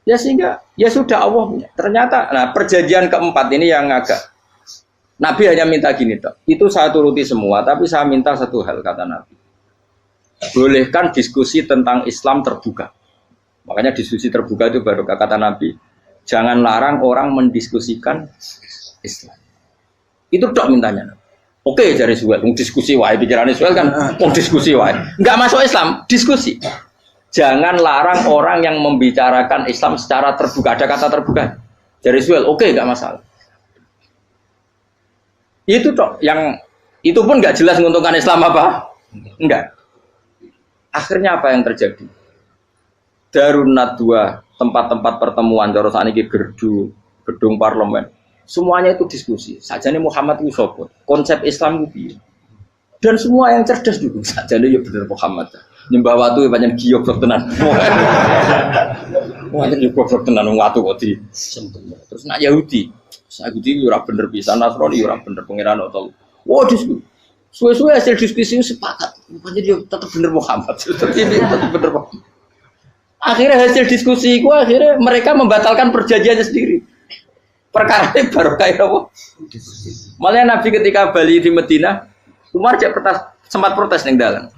[SPEAKER 1] Ya sehingga ya sudah Allah punya. Ternyata, nah perjanjian keempat ini yang agak Nabi hanya minta gini toh. Itu saya turuti semua, tapi saya minta satu hal kata Nabi. Bolehkan diskusi tentang Islam terbuka. Makanya diskusi terbuka itu baru kata Nabi. Jangan larang orang mendiskusikan Islam. Itu dok mintanya. Oke, dari Suel, diskusi wae pikirannya Suel kan, diskusi wae. Enggak masuk Islam, diskusi. Jangan larang orang yang membicarakan Islam secara terbuka. Ada kata terbuka. Dari Suel, oke, enggak masalah. Itu toh yang itu pun nggak jelas menguntungkan Islam apa? Enggak. Akhirnya apa yang terjadi? Darun Nadwa, tempat-tempat pertemuan cara sakniki gerdu, gedung parlemen. Semuanya itu diskusi. Sajane Muhammad itu sapa? Konsep Islam itu piye? Dan semua yang cerdas juga sajane ya bener Muhammad. Nyembah watu pancen giyok tenan. Wah, jadi goblok tenan watu kok di. Terus nak Yahudi Yahudi ora bener pisan, Nasrani ora bener pangeran atau. Wah, diskusi. Suwe-suwe hasil diskusi sepakat. Jadi tetap bener Muhammad. Tetap bener Muhammad. Akhirnya hasil diskusi itu akhirnya mereka membatalkan perjanjiannya sendiri. Perkara ini baru kayak apa? Malah Nabi ketika Bali di Medina, Umar sempat protes ning dalan.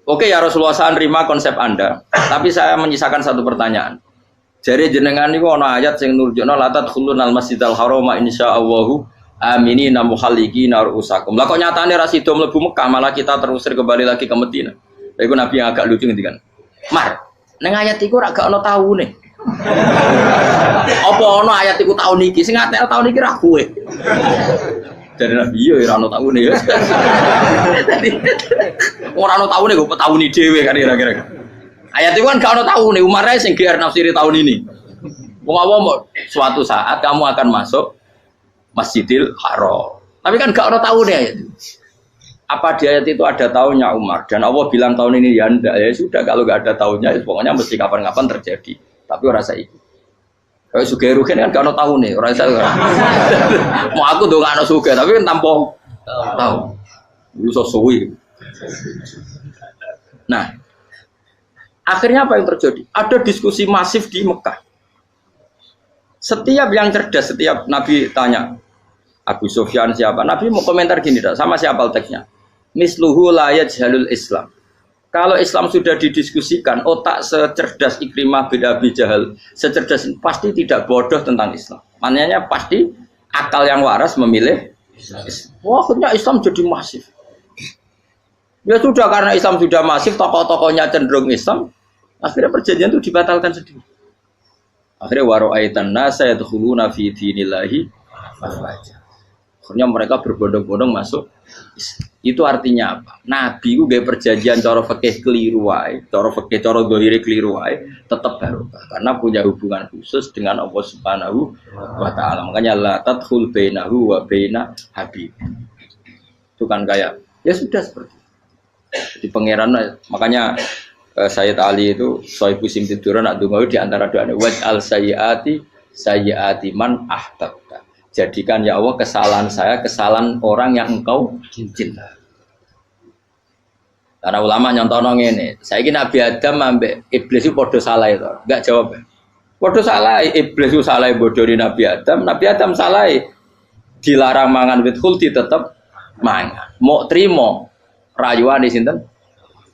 [SPEAKER 1] Oke ya Rasulullah, saya nerima konsep Anda, tapi saya menyisakan satu pertanyaan. Jadi jenengan niku ana ayat sing nurjukna la tadkhulunal masjidal harama insyaallahu aminina muhalliqina ru'usakum. Lah kok nyatane ra sida mlebu Mekah, malah kita terusir kembali lagi ke Madinah. Lha iku Nabi yang agak lucu ngendikan. Mar, ning ayat iku ra gak ana taune. Apa ana ayat iku taun iki? Sing ngatel taun iki ra kowe. Dari Nabi yo ora ana taune ya. Ora ana taune kok tauni dhewe kan kira-kira. Ayat itu kan gak ada tahu nih, Umar sing GR nafsiri tahun ini. Mau suatu saat kamu akan masuk Masjidil Haram. Tapi kan gak ada tahu nih ayat itu. Apa di ayat itu ada tahunnya Umar? Dan Allah bilang tahun ini ya enggak, ya sudah kalau gak ada tahunnya, ya pokoknya mesti kapan-kapan terjadi. Tapi orang saya ikut. Kayak Sugih Ruhin kan gak ada tahu nih, orang saya. Mau aku tuh gak ada Sugih, tapi kan tanpa tahu. Lu sesuai. Nah. Akhirnya apa yang terjadi? Ada diskusi masif di Mekah. Setiap yang cerdas, setiap Nabi tanya, Abu Sufyan siapa? Nabi mau komentar gini, sama siapa teksnya? Misluhu la yajhalul Islam. Kalau Islam sudah didiskusikan, otak secerdas Ikrimah bin Abi Jahal, secerdas pasti tidak bodoh tentang Islam. Maknanya pasti akal yang waras memilih Islam. Wah, akhirnya Islam jadi masif. Ya sudah karena Islam sudah masif, tokoh-tokohnya cenderung Islam, akhirnya perjanjian itu dibatalkan sendiri. Akhirnya waro'aitan nasa yadkhuluna fi dinillahi afwaja. Akhirnya mereka berbondong-bondong masuk Islam. Itu artinya apa? Nabi itu gaya perjanjian cara fikih keliru wae, cara fikih cara dzahire keliru wae, tetap barokah karena punya hubungan khusus dengan Allah Subhanahu wa taala. Makanya la tadkhul bainahu wa baina habib. Itu kan kayak ya sudah seperti itu. Di pangeran makanya Sayyid Ali itu Sohibu Simtiduran nak donga di antara doanya waj'al sayyiati man ahbabta. Jadikan ya Allah kesalahan saya kesalahan orang yang engkau cinta. Karena ulama nyontono ngene, saiki Nabi Adam ambek iblis itu padha salah itu. Enggak jawab. Padha salah, iblis itu salah bodoni Nabi Adam salah. Dilarang mangan wit khuldi tetep mangan. Mau trimo rayuane sinten?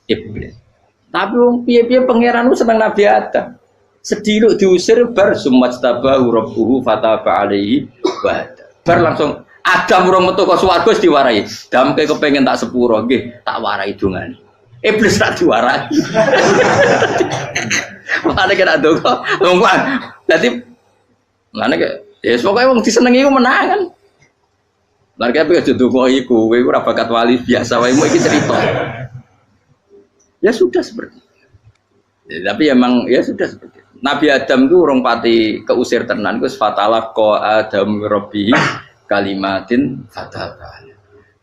[SPEAKER 1] Iblis. Tapi wong piye-piye pangeran seneng Nabi Adam. Sediluk diusir bar sumastabahu rabbuhu fataba alaihi wa bar langsung Adam urung metu kok swarga wis diwarai. Damke kepengin tak sepuro nggih, tak warai dongane. Iblis tak diwarai. Mane kena donga, wong kan. Dadi mane ya pokoke wong disenengi ku menangan. Lan kaya aja donga iku, kowe ora bakat wali biasa wae mau iki cerita. Ya sudah seperti itu. Ya, tapi emang ya sudah seperti itu. Nabi Adam itu orang pati keusir tenan itu fatalah ko Adam Rabbi kalimatin fatah.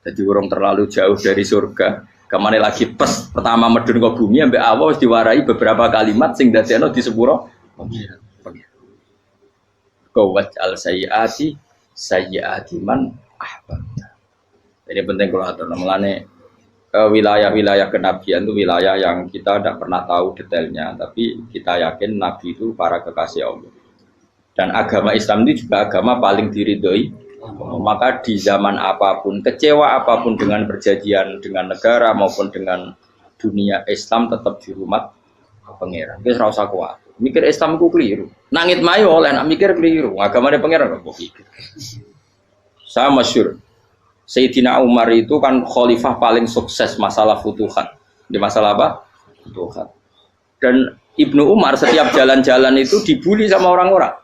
[SPEAKER 1] Jadi orang terlalu jauh dari surga. Kemana lagi pas pertama medun ke bumi ambek Allah wis diwarai beberapa kalimat sing dadekno di sepuro pengiran. Qawat al sayyiati man ahbabta. Ini penting kalau atur namanya wilayah-wilayah kenabian itu wilayah yang kita tidak pernah tahu detailnya, tapi kita yakin Nabi itu para kekasih Allah. Dan agama Islam itu juga agama paling diridhoi. Maka di zaman apapun, kecewa apapun dengan perjanjian dengan negara maupun dengan dunia, Islam tetap di rumah pangeran. Kita ora usah kuat. Mikir Islam ku keliru. Nangit mayo oleh nak mikir keliru. Agamanya pangeran kok pikir. Saya masyhur. Sayyidina Umar itu kan khalifah paling sukses masalah futuhat. Di masalah apa? Futuhat. Dan Ibnu Umar setiap jalan-jalan itu dibully sama orang-orang.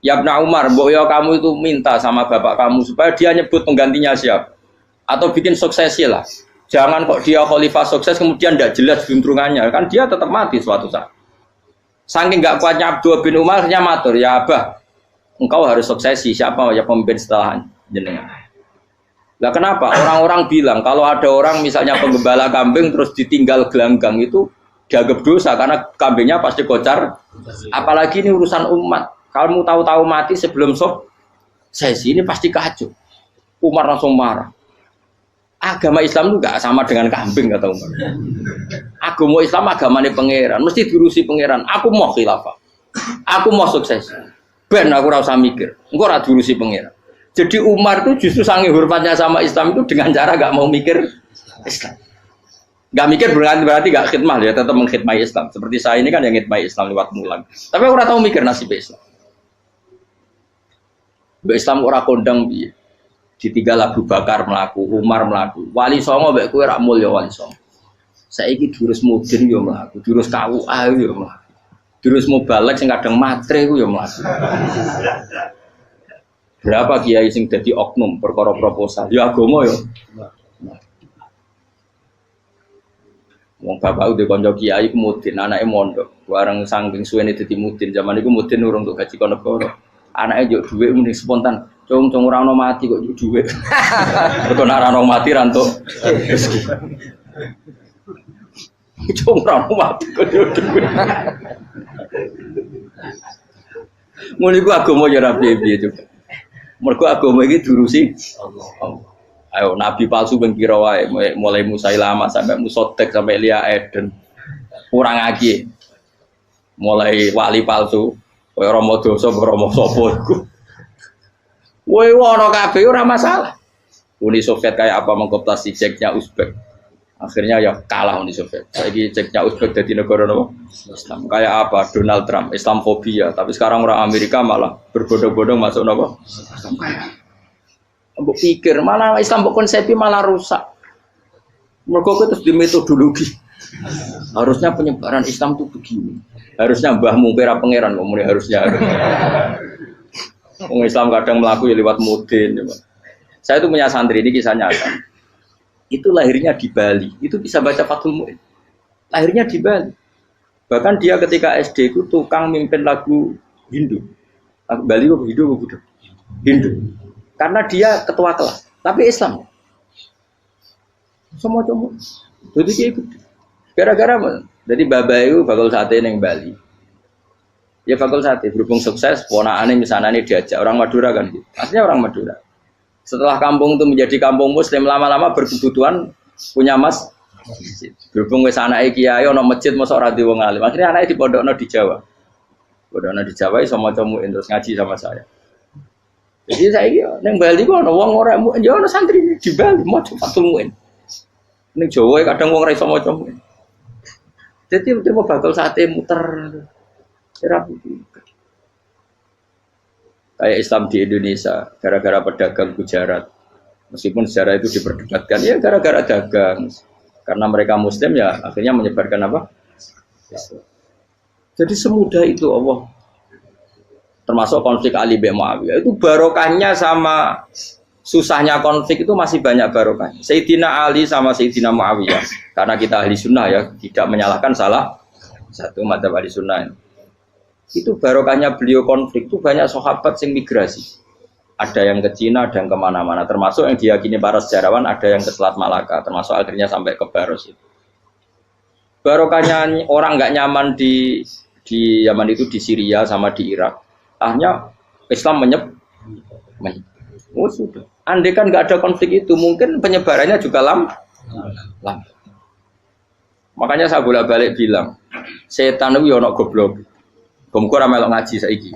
[SPEAKER 1] Ya Ibnu Umar, mbok ya kamu itu minta sama bapak kamu supaya dia nyebut penggantinya siapa. Atau bikin suksesi lah. Jangan kok dia khalifah sukses kemudian tidak jelas juntrungannya. Kan dia tetap mati suatu saat. Saking gak kuatnya Abdullah bin Umar matur, ya Abah, engkau harus suksesi. Siapa ya pemimpin setelah jenengan? Lah kenapa? Orang-orang bilang kalau ada orang misalnya penggembala kambing terus ditinggal gelanggang itu dianggap dosa karena kambingnya pasti kocar. Apalagi ini urusan umat. Kamu tahu-tahu mati sebelum sesi ini pasti kacau. Umar langsung marah. Agama Islam itu gak sama dengan kambing kata Umar. Agama Islam agamanya pangeran, mesti diurusi pangeran. Aku mau khilafah. Aku mau sukses. Ben aku ora usah mikir. Engko ora diurusi pangeran. Jadi Umar itu justru sangat hormatnya sama Islam itu dengan cara gak mau mikir Islam. Gak mikir berarti gak khidmah ya, tetap mengkhidmati Islam. Seperti saya ini kan yang khidmati Islam lewat mulan. Tapi aku ora tahu mikir nasib Islam. Islam ora kondang piye. Ditinggal Abu Bakar melaku, Umar melaku. Wali Songo mbek kowe rak mulya Wali Songo. Saiki jurus mudin yo mlaku, jurus KUA yo mlaku. Jurus mubalek sing kadang matre ku yo mlaku. Berapa kiai sing dadi oknum perkara proposal? Ya agama yo. Wong bapak udah kanca kiai ku mudin, anake mondok. Bareng saking suwene dadi mudin, zaman iku mudin urung untuk gaji negara. Anake njuk dhuwit muni spontan. Cung ora ono mati kok njuk dhuwit. Mergo nek ora ono mati ra entuk rezeki. Cung ora ono mati kok njuk dhuwit. Muni ku agama ya ra piye-piye juga. Mergo agama iki diurusi Allah. Ayo nabi palsu ben kira wae mulai Musailama sampai Musotek sampai Lia Eden. Kurang lagi. Mulai wali palsu kowe Rama dosa Rama sapa iku. Kowe ono kabeh ora masalah. Uni Soviet kayak apa mengkooptasi Ceknya Uzbek. Akhirnya ya kalah Uni Soviet. Saiki Ceknya Uzbek dadi negara apa? Islam. Kayak apa Donald Trump, Islamfobia, tapi sekarang orang Amerika malah berbondong-bondong masuk apa? Islam kaya. Mbok pikir malah Islam mbok konsepi malah rusak. Mereka terus di metodologi. Harusnya penyebaran Islam itu begini. Harusnya mbahmu kira pangeran ngomongnya harusnya. Orang Islam kadang melaku ya lewat mudin. Saya itu punya santri, ini kisah nyata. Itu lahirnya di Bali. Itu bisa baca Fathul Mu'in. Lahirnya di Bali. Bahkan dia ketika SD itu tukang mimpin lagu Hindu. Lagu Bali itu Hindu atau Buddha? Hindu. Karena dia ketua kelas. Tapi Islam. Semua cuma. Jadi dia ikut. Gara-gara jadi bapak itu bakal sate neng Bali. Ya bakal sate berhubung sukses, ponakane misalnya ini diajak orang Madura kan gitu. Aslinya orang Madura. Setelah kampung itu menjadi kampung Muslim lama-lama berkebutuhan punya masjid. Berhubung wis anake kiai ana masjid mosok ora diwong alim. Akhirnya anake dipondokno di Jawa. Pondokno di Jawa iso maca muin terus ngaji sama saya. Jadi saya iki neng Bali kok ana wong ora muin, ya ana santri di Bali maca Fathul Muin. Ning Jawa kadang wong ora iso maca muin. Jadi dia mau bakal sate muter, kayak Islam di Indonesia, gara-gara pedagang Gujarat, meskipun sejarah itu diperdebatkan, ya gara-gara dagang, karena mereka Muslim ya akhirnya menyebarkan apa? Jadi semudah itu Allah, termasuk konflik Ali bin Muawiyah itu barokahnya sama susahnya konflik itu masih banyak barokahnya. Sayyidina Ali sama Sayyidina Muawiyah, karena kita ahli sunnah ya, tidak menyalahkan salah satu madzhab ahli sunnah. Itu barokahnya beliau konflik itu banyak sahabat yang migrasi. Ada yang ke Cina, ada yang kemana-mana. Termasuk yang diyakini para sejarawan, ada yang ke Selat Malaka, termasuk akhirnya sampai ke Baros itu. Barokahnya orang nggak nyaman di Yaman itu di Syria sama di Irak. Akhirnya Islam menyebar. Oh sudah. Andai kan nggak ada konflik itu, mungkin penyebarannya juga lambat. Makanya saya bolak-balik bilang, setan itu ono goblok. Gomko ora melok ngaji saiki.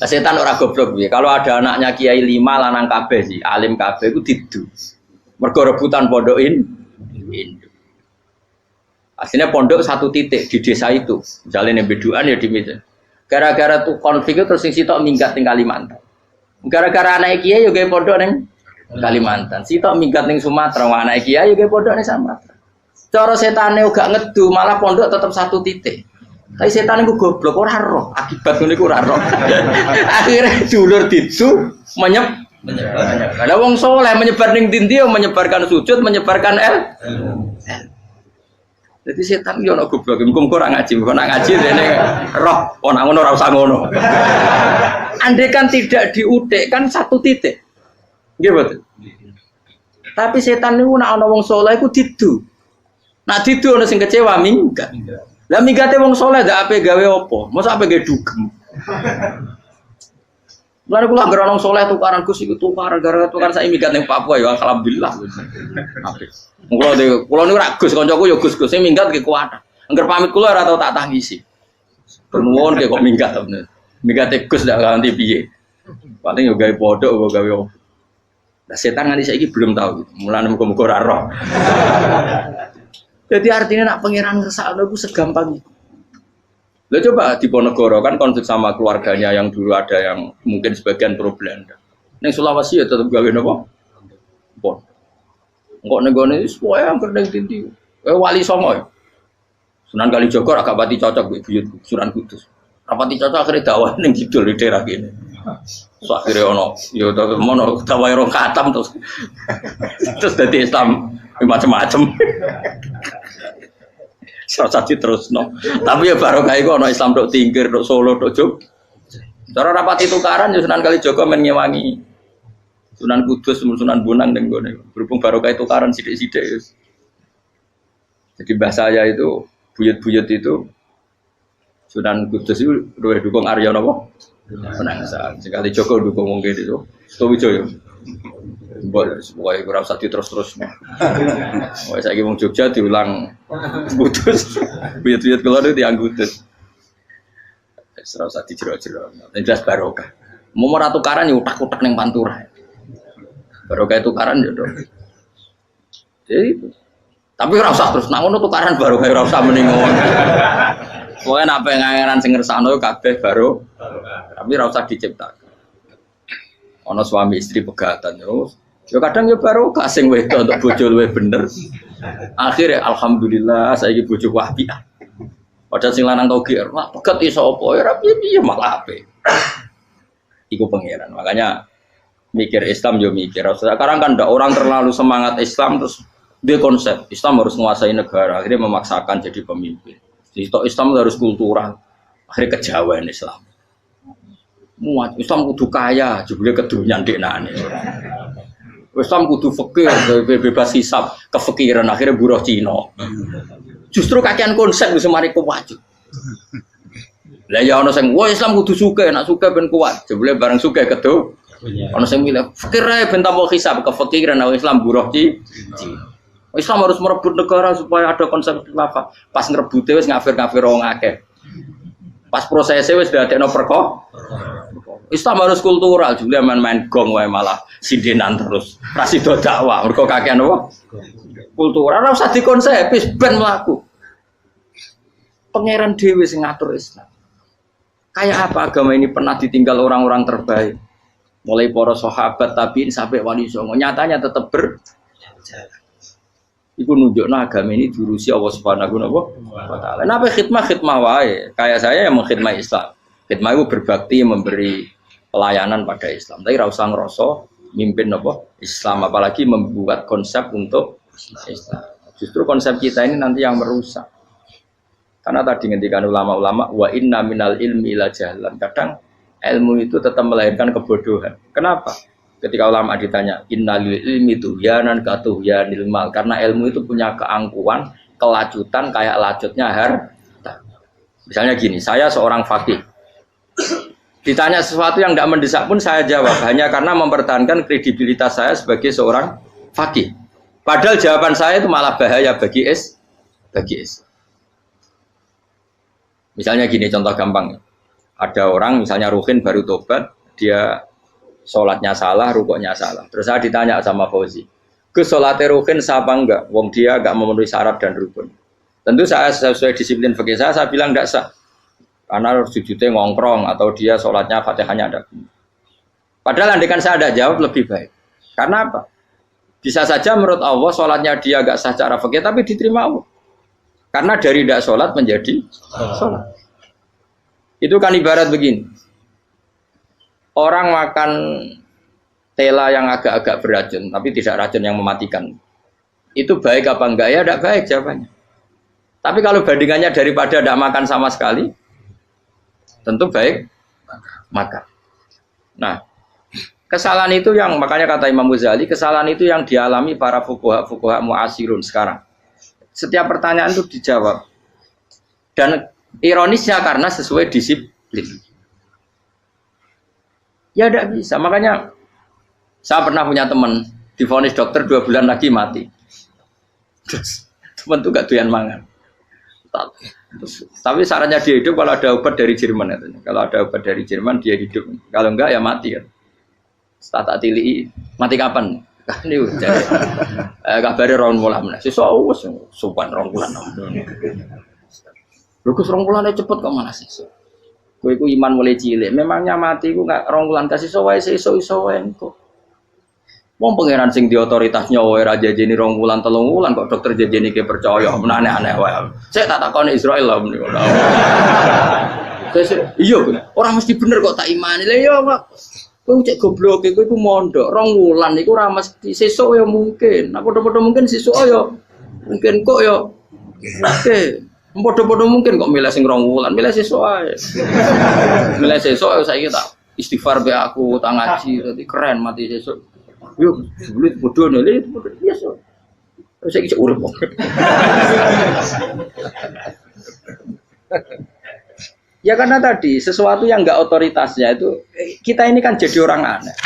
[SPEAKER 1] Setan ora goblok piye? Kalau ada anaknya kiai 5 lanang kabeh sih, alim kabeh iku didu. Mergo rebutan pondokin Hindu. Aslinya pondok satu titik di desa itu. Misalnya beduan ya di meja. Gara-gara tuh konflik itu terus sing sitok minggat ning Kalimantan. Gara-gara anak kiai yo gawe pondok ning Kalimantan. Sitok minggat ning Sumatera, anak kiai yo gawe pondok ning Sumatera. Cara setane gak ngedu, malah pondok tetap satu titik. Tapi setan iku goblok ora roh, akibat ngene iku ora roh. Akhire dulur didu menyebar. Lah wong saleh menyebar ning ndi menyebarkan sujud, menyebarkan Jadi setan yo ana goblok, muga-muga ora ngaji, kok nak ngaji dene roh, ana ngono ora usah ngono. Andai kan tidak diutik kan satu titik. Nggih mboten. Tapi setan niku nek ana wong saleh iku didu. Nak didu ana sing kecewa minggat. Lah mingate wong saleh ndak ape gawe apa? Mosok ape gawe dugem. Lalu kula anggere wong saleh tukaran Gus iku tukaran gara-gara tukar sak minggat ning Papua ya alhamdulillah. Apik. Kula niku ra Gus kancaku ya Gus-gus sing minggat ki kuat. Angger pamit kula ora tau tak tangisi. Nuwun kok minggat tenan. Mingate Gus ndak ganti piye. Paling yo gawe podok kok gawe opo. Lah setan nganti saiki belum tahu. Mulane muga-muga ora roh. Jadi artinya nak pangeran ngersakno iku segampang itu. Lah coba di Ponegoro kan konflik sama keluarganya yang dulu ada yang mungkin sebagian pro Belanda. Ning Sulawesi ya tetep gawe napa? Pon. Engko ning gone wis wae angker ning dindi. Wali Songo ya. Sunan Kalijaga agak pati cocok mbek buyut Sunan Kudus. Rapati cocok akhirnya dakwah ning kidul di daerah kene. So akhirnya ono ya mono dakwah ro khatam terus dadi Islam macam-macam. Serasa terus no. Tapi ya barokah iku ana Islam tok Tingkir, tok Solo, tok Jog. Cara rapati tukaran ya Sunan Kalijaga men ngewangi Sunan Kudus, Sunan Bonang ning gone. Berhubung barokah tukaran sithik-sithik ya. Jadi bahasa saya itu buyut-buyut itu Sunan Kudus itu luwih dukung Arya napa? Penangsa. Sekali Joko dukung wong kene itu. Stowijoyo. Pokoknya kurang usah terus-terus. Pokoknya saya ngomong Jogja diulang Kudus. Buyut-buyut keluar itu yang Kudus. Serau usah dijero-jero. Yang jelas barokah. Mau tukaran ya utak-utak yang Pantura. Barokah tukaran ya dong. Jadi itu. Tapi ora usah terus nang ngono tukaran barokah ora usah mending ngono. Pokoke nek pengangeran sing ngersakno kabeh tapi ora usah diciptakan. Ana suami istri pegatan terus Ya kadang ya baru kasing wedok untuk bojo luwih bener. Akhirnya alhamdulillah saiki bojo wapi. Padahal sing lanang tau GR, mak peget iso apa ya piye malah ape. Iku pangeran. Makanya mikir Islam yo mikir. Sekarang kan ndak orang terlalu semangat Islam terus dia konsep Islam harus menguasai negara, akhirnya memaksakan jadi pemimpin. Jadi Islam harus kultural, akhirnya kejauhan Islam. Muat Islam kudu kaya, jebule kedunyan deknane. Islam kudu fakir, bebas hisab, kefikiran akhirnya buruh Cina. Justru kakean konsep wis mari kuat. Lah ya ana sing wah Islam kudu sugih, nek sugih ben kuat. Jebule bareng sugih kedu. Ana sing milih fakir ae ben tambah hisab, kefikiran Islam buruh Cina. Islam harus merebut negara supaya ada konsep khilafah. Pas ngerebute wis ngafir-ngafir wong akeh. Pas prosesnya wis dadekno perkara. Islam harus kultural, juga main-main gong wae malah sindenan terus. Ra sida dakwah, mergo kakean apa? Kultural ora usah dikonsepis ben mlaku. Pangeran dhewe sing ngatur Islam. Kayak apa agama ini pernah ditinggal orang-orang terbaik? Mulai para sahabat tabi'in sampai wali songo, nyatanya tetap berjalan. Iku nunjukno agama ini diurusi Allah Subhanahu wa taala. Napa khidmah wae. Kayak saya yang mengkhidmati Islam. Khidmah itu berbakti memberi pelayanan pada Islam. Tapi ra usah ngrasa mimpin apa Islam, apalagi membuat konsep untuk Islam. Justru konsep kita ini nanti yang merusak. Karena tadi ngendikan ulama-ulama wa inna minal ilmi ila jahlan. Kadang ilmu itu tetap melahirkan kebodohan. Kenapa? Ketika ulama ditanya innalil ilmi tuhyanan katuhyanil mal, karena ilmu itu punya keangkuhan, kelajutan kayak lacutnya harta. Misalnya gini, saya seorang faqih. Ditanya sesuatu yang tidak mendesak pun saya jawab hanya karena mempertahankan kredibilitas saya sebagai seorang faqih. Padahal jawaban saya itu malah bahaya bagi Islam. Misalnya gini contoh gampang. Ada orang misalnya Ruhin baru tobat, dia sholatnya salah, rukuknya salah. Terus saya ditanya sama Fauzi, ke sholatnya Ruhin sah apa enggak? Wong dia enggak memenuhi syarat dan rukun. Tentu saya sesuai disiplin fikih saya bilang enggak sah. Karena sujudnya ngongkrong atau dia sholatnya fatihahnya ada. Padahal andaikan saya ada jawab lebih baik. Karena apa? Bisa saja menurut Allah sholatnya dia enggak sah secara fikih tapi diterima Allah. Karena dari tidak sholat menjadi sholat. Itu kan ibarat begini. Orang makan tela yang agak-agak beracun, tapi tidak racun yang mematikan. Itu baik apa enggak? Ya tidak baik jawabannya. Tapi kalau bandingannya daripada tidak makan sama sekali, tentu baik makan. Nah, kesalahan itu yang, makanya kata Imam Ghazali, kesalahan itu yang dialami para fuqaha mu'asirun sekarang. Setiap pertanyaan itu dijawab. Dan ironisnya karena sesuai disiplin. Ya tidak bisa, makanya saya pernah punya teman divonis dokter 2 bulan lagi mati. Terus teman itu gak doyan mangan. Tapi sarannya dia hidup kalau ada obat dari Jerman. Kalau ada obat dari Jerman dia hidup. Kalau enggak ya mati kan. Tak tili mati kapan? Ini jadi kabarnya rong bulan. Sesuk sopan rong bulan. Lugus rong bulan cepet kok mana sih? Kowe iku iman mulai cilik. Memangnya mati iku gak rong bulan kasih wae iso wae kok. Wong pangeran sing di otoritasnya wae ra jajeni rong bulan 3 bulan kok dokter jajeni ke percaya aneh-aneh wae. Saya tak takoni Israel lah meniku. Iya, orang mesti bener kok tak imani. Lah iya, Pak. Kowe cek goblok kowe iku mondok rong bulan iku ra mesti sesuk ya mungkin. Nah padha-padha mungkin sesuk ya mungkin kok ya. Oke. Padha-padha mungkin kok milih sing rong wulan, milih sesuk ae. Milih sesuk saiki tak istighfar be aku, tak ngaji, dadi keren mati sesuk. Yo, sulit bodoh nih, biasa. Saiki cek urip kok. Ya karena tadi sesuatu yang enggak otoritasnya itu kita ini kan jadi orang aneh.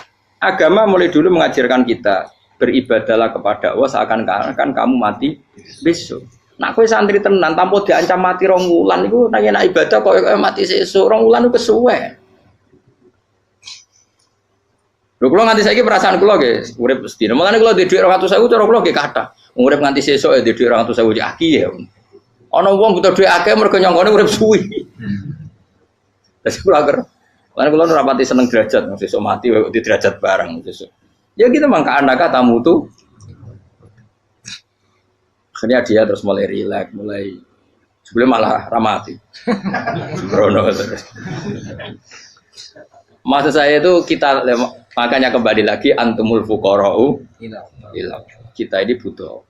[SPEAKER 1] Agama mulai dulu mengajarkan kita beribadahlah kepada Allah seakan-akan kamu mati besok. Nak kowe santri tenan tanpa diancam mati rong wulan iku nek ibadah kok mati sesuk rong wulan iku kesuwe. Lho kula nganti saiki perasaan kula nggih urip sedina. Mulane kula di dhuwit 200.000 cara kula nggih kathah. Urip nganti sesuk ya di dhuwit 200.000 cek aki ya. Ana wong butuh dhuwit akeh mergo nyongkone urip suwi. Terus kula agar. Mulane kula ora pati seneng derajat, sesuk mati kok di derajat barang sesuk. Ya gitu mangka anak tamu tuh. Akhirnya dia terus mulai rileks, mulai sebelum malah ramati. Sembrono terus. Maksud saya itu kita makanya kembali lagi antumul fuqara'u ila. Kita ini butuh.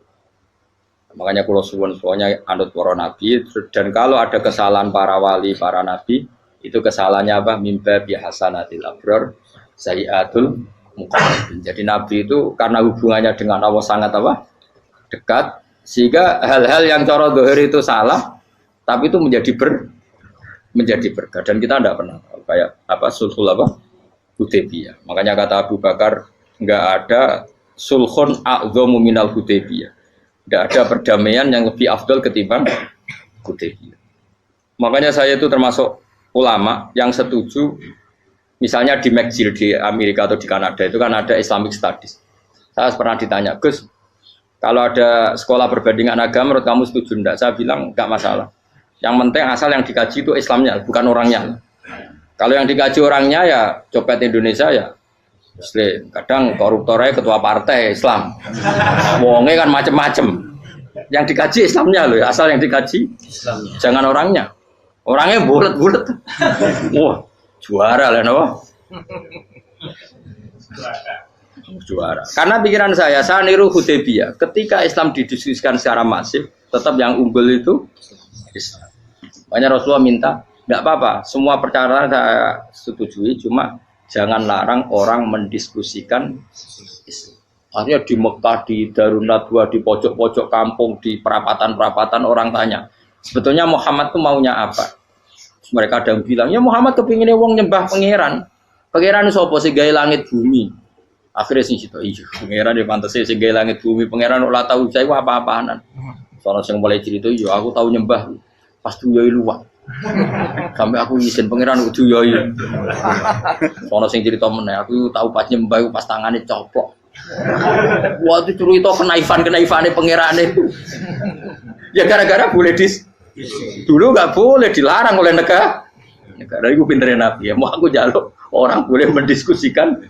[SPEAKER 1] Makanya kalau suwun semuanya anut para nabi dan kalau ada kesalahan para wali, para nabi itu kesalahannya apa? Mimba bihasanatil abrar sayyiatul muqarrabin. Jadi nabi itu karena hubungannya dengan Allah sangat apa? Dekat sehingga hal-hal yang cara zahir itu salah tapi itu menjadi berkah dan kita tidak pernah tahu kayak apa sulhul apa Hudaybiyah. Makanya kata Abu Bakar enggak ada sulhun a'dhamu minal Hudaybiyah. Enggak ada perdamaian yang lebih afdal ketimbang Hudaybiyah. Makanya saya itu termasuk ulama yang setuju misalnya di McGill di Amerika atau di Kanada itu kan ada Islamic Studies. Saya pernah ditanya, Gus, kalau ada sekolah perbandingan agama menurut kamu setuju enggak? Saya bilang enggak masalah. Yang penting asal yang dikaji itu Islamnya, bukan orangnya. Kalau yang dikaji orangnya ya copet Indonesia ya Muslim. Kadang koruptornya ketua partai Islam. Wonge kan macem-macem. Yang dikaji Islamnya loh, asal yang dikaji Islamnya. Jangan orangnya. Orangnya bulet-bulet. Wah, juara lah no. Juara. Karena pikiran saya niru Hudaybiyah. Ketika Islam didiskusikan secara masif, tetap yang unggul itu Islam. Makanya Rasulullah minta, enggak apa-apa, semua perkara saya setujui, cuma jangan larang orang mendiskusikan Islam. Akhirnya di Mekah, di Darun Nadwa, di pojok-pojok kampung, di perapatan-perapatan orang tanya, sebetulnya Muhammad itu maunya apa? Terus mereka ada yang bilang, ya Muhammad kepinginnya wong nyembah pangeran. Pangeran sapa sing gawe langit bumi. Akhirnya sing cita, iya, pangeran ya pantasnya sing gawe langit bumi, pangeran ora tahu saya apa-apaanan. Soalnya yang mulai cerita, iya aku tahu nyembah. Pas duyoi luwak. Sampai aku izin pangeran aku duyoi. Soalnya sing cerita meneh, aku tahu pas nyembah pas tangannya coplok. Wah itu cerita kenaifan-kenaifane pangeran itu. Ya gara-gara boleh dulu nggak boleh dilarang oleh negara. Negara itu pinterin Nabi ya. Mau aku jaluk orang boleh mendiskusikan.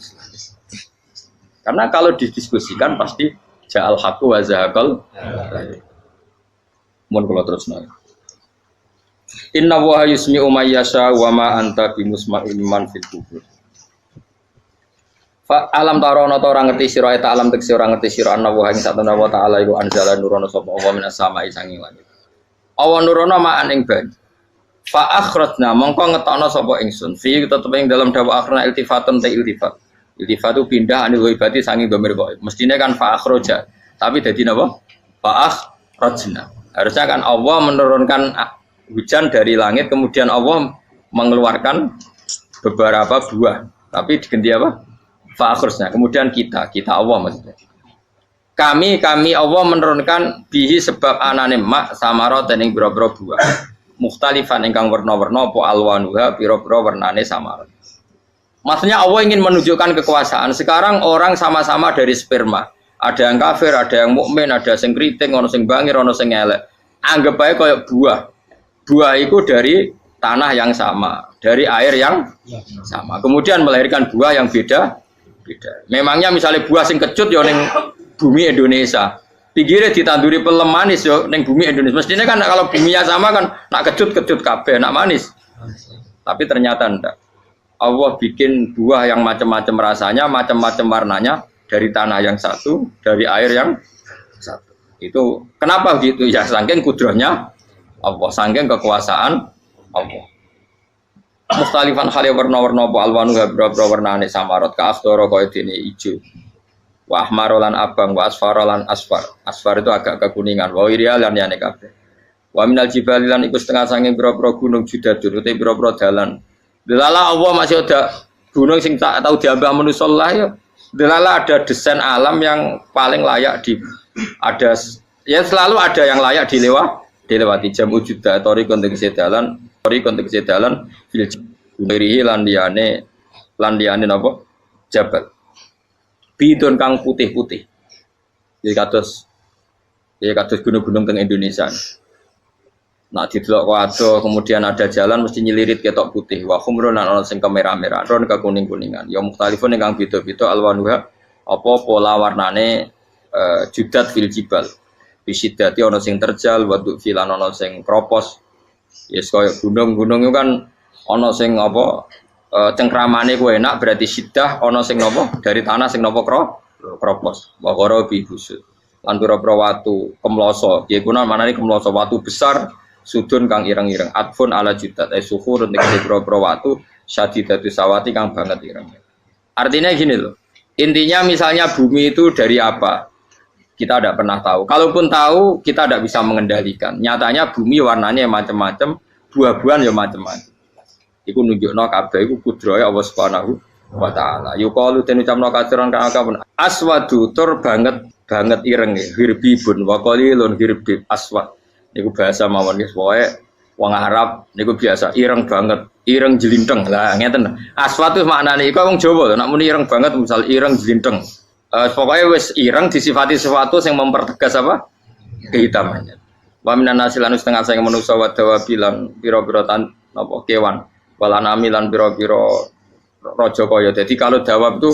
[SPEAKER 1] Karena kalau didiskusikan pasti ja'al haqqu wa zahaqal. Mohon kalau terus nanya. Inna wa yusmi'u may yasha wa ma anta bimusma'in man fil kubur. Fa alam tarono ta ora ngerti sira ta alam tekse ora ngerti sira ana wa ing satuna wa ta'ala iku anzala nurono sapa Allah minas sama'i sanging langit. Awan nurono ma'an ing banyu. Fa akhrajna mongko ngetokno sapa ingsun. Fi tetep ing dalam dawa akhirna iltifatun ta iltifat. Iltifat itu pindah anil ghaibati sanging dhamir ghaib. Mestine kan fa akhraja. Tapi dadi napa? Fa akhrajna. Harusnya kan Allah menurunkan hujan dari langit, kemudian Allah mengeluarkan beberapa buah. Tapi diganti apa? Fa'akhirnya. Kemudian kita Allah maksudnya. Kami Allah menurunkan bihi sebab anane mak samarot dan ing boro-boro buah. Mukhtalifan ingkang warna-warna apa alwanuha pira-pira warnane samarot. Maksudnya Allah ingin menunjukkan kekuasaan. Sekarang orang sama-sama dari sperma. Ada yang kafir, ada yang mukmin, ada sing kriting, ono sing bangir, ono sing elek. Anggap aja kayak buah. Buah itu dari tanah yang sama, dari air yang sama. Kemudian melahirkan buah yang beda. Memangnya misalnya buah sing kecut ya ning bumi Indonesia. Pinggirnya ditanduri pelem manis ya ning bumi Indonesia. Mestinya kan kalau buminya sama kan nak kecut kabeh, nak manis. Tapi ternyata enggak. Allah bikin buah yang macam-macam rasanya, macam-macam warnanya dari tanah yang satu, dari air yang satu. Itu kenapa gitu? Ya saking kudrahnya Allah, saking kekuasaan Allah. Mustalifan khali warna-warna apa alwanu habra-habra warnane samarot ka asdoro kaya dene ijo. Wa ahmarolan abang wa asfarolan asfar. Asfar itu agak kekuningan. Wa iriya lan yane kabeh. Wa minal jibali lan iku setengah saking pira-pira gunung judadur uti pira-pira dalan. Delala Allah masih ada gunung sing tak tahu diambah manusa lah ya. Delala ada desain alam yang paling layak ada ya selalu ada yang layak dilewati jam wujuda tori kontek sedalan filjirihi landiane napa jabal bidon kang putih-putih jadi kados gunung-gunung teng Indonesia. Nah didelok waduh kemudian ada jalan mesti nyelirit ketok putih wa khumrun ana sing kemerah-merah ron ke kuning-kuningan ya mukhtalifun ingkang beda-beda alwanuha apa pola warnane judat fil jibal. Bisidati ana sing terjal, waduk filan ana sing kropos. Yes kaya gunung-gunung itu kan ana sing apa cengkramane ku enak berarti sidah ana sing napa dari tanah sing napa kropos. Wa qara bi husud. Lan pira-pira watu kemloso. Piye kuna manane kemloso watu besar sudun kang ireng-ireng atfun ala judat suhur ning pira-pira watu syadidatu sawati kang banget ireng. Artinya gini loh. Intinya misalnya bumi itu dari apa? Kita tidak pernah tahu. Kalaupun tahu, kita tidak bisa mengendalikan. Nyatanya bumi warnanya macam-macam, buah-buahan ya macam-macam. Iku nunjukno kabeh iku kudrahe Allah Subhanahu wa taala. Yuqalu den ucapno kaciran kang akeh aswadu tur banget ireng hirbibun wa qalilun hirbib aswad. Niku bahasa mawon guys, pokoke wong Arab niku biasa ireng banget, ireng jlinteng. Lah ngeten. Aswad itu maknane iku wong Jawa lho, nek muni ireng banget misal ireng jlinteng. Pokoknya wis ireng disifati sesuatu yang mempertegas apa? Kehitamannya. Wa minan nasilan setengah saya manusa wa dawabilan pira-pira napa kewan. Walanami lan pira-pira raja kaya. Jadi kalau dawab itu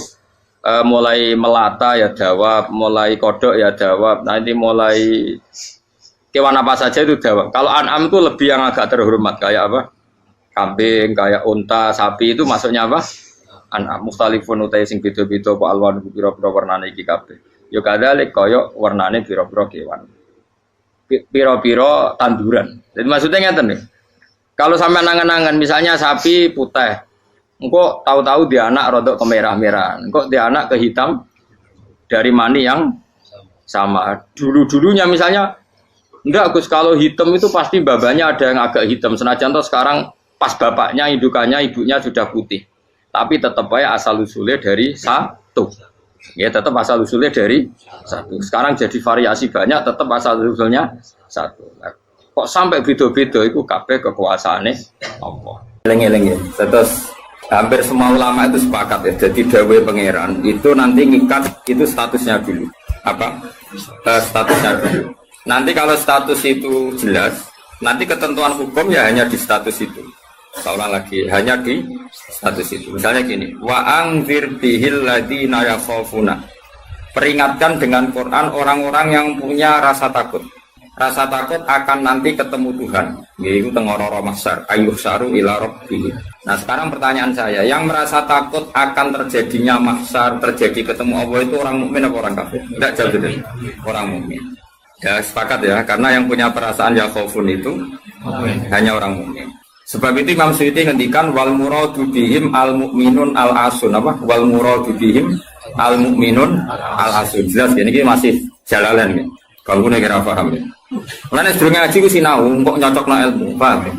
[SPEAKER 1] mulai melata ya dawab, mulai kodok ya dawab. Nanti mulai kewan apa saja itu dawab. Kalau an'am itu lebih yang agak terhormat kayak apa? Kambing, kayak unta, sapi itu masuknya apa? An'am mukhtalifun utai sing beda-beda apa alwan pira-pira warnane iki kabeh. Ya kadalik kaya warnane pira-pira kewan. Pira-pira tanduran. Jadi maksudnya ngeten nih. Kalau sampai nangan-nangan misalnya sapi putih, engko tahu-tahu dia anak rodok kemerah-merahan, engko dia anak ke hitam dari mani yang sama. Dulu-dulunya misalnya enggak Gus, kalau hitam itu pasti babanya ada yang agak hitam. Senajan toh sekarang pas bapaknya, indukannya, ibunya sudah putih. Tapi tetap aja asal usulnya dari satu. Ya tetap asal usulnya dari satu. Sekarang jadi variasi banyak, tetap asal usulnya satu. Nah, kok sampai beda-beda itu kabeh kekuasaane Allah. Eling-eling ya. Terus hampir semua ulama itu sepakat ya. Jadi dawuh pangeran itu nanti ngikat itu statusnya dulu. Apa? Statusnya dulu. Nanti kalau status itu jelas, nanti ketentuan hukum ya hanya di status itu. Seorang lagi hanya di status itu. Misalnya gini, wa angzir bihil ladina yakhafuna. Peringatkan dengan Quran orang-orang yang punya rasa takut. Rasa takut akan nanti ketemu Tuhan. Yaitu tengororo mahsyar, ayuh saru ila rabbih. Nah, sekarang pertanyaan saya, yang merasa takut akan terjadinya mahsyar, terjadi ketemu Allah itu orang mukmin apa orang kafir? Enggak jauh itu. Orang mukmin. Ya, sepakat ya, karena yang punya perasaan yakhafun itu hanya orang mukmin. Sebab itu Imam Suyuti ngendikan wal muradu bihim al mukminun al asun apa wal muradu bihim al mukminun al asun. Jelas ya ini masih jalalan ya. Kalau nek ora paham ya. Lan nek durung ngaji ku sinau kok nyocokno ilmu, paham ya.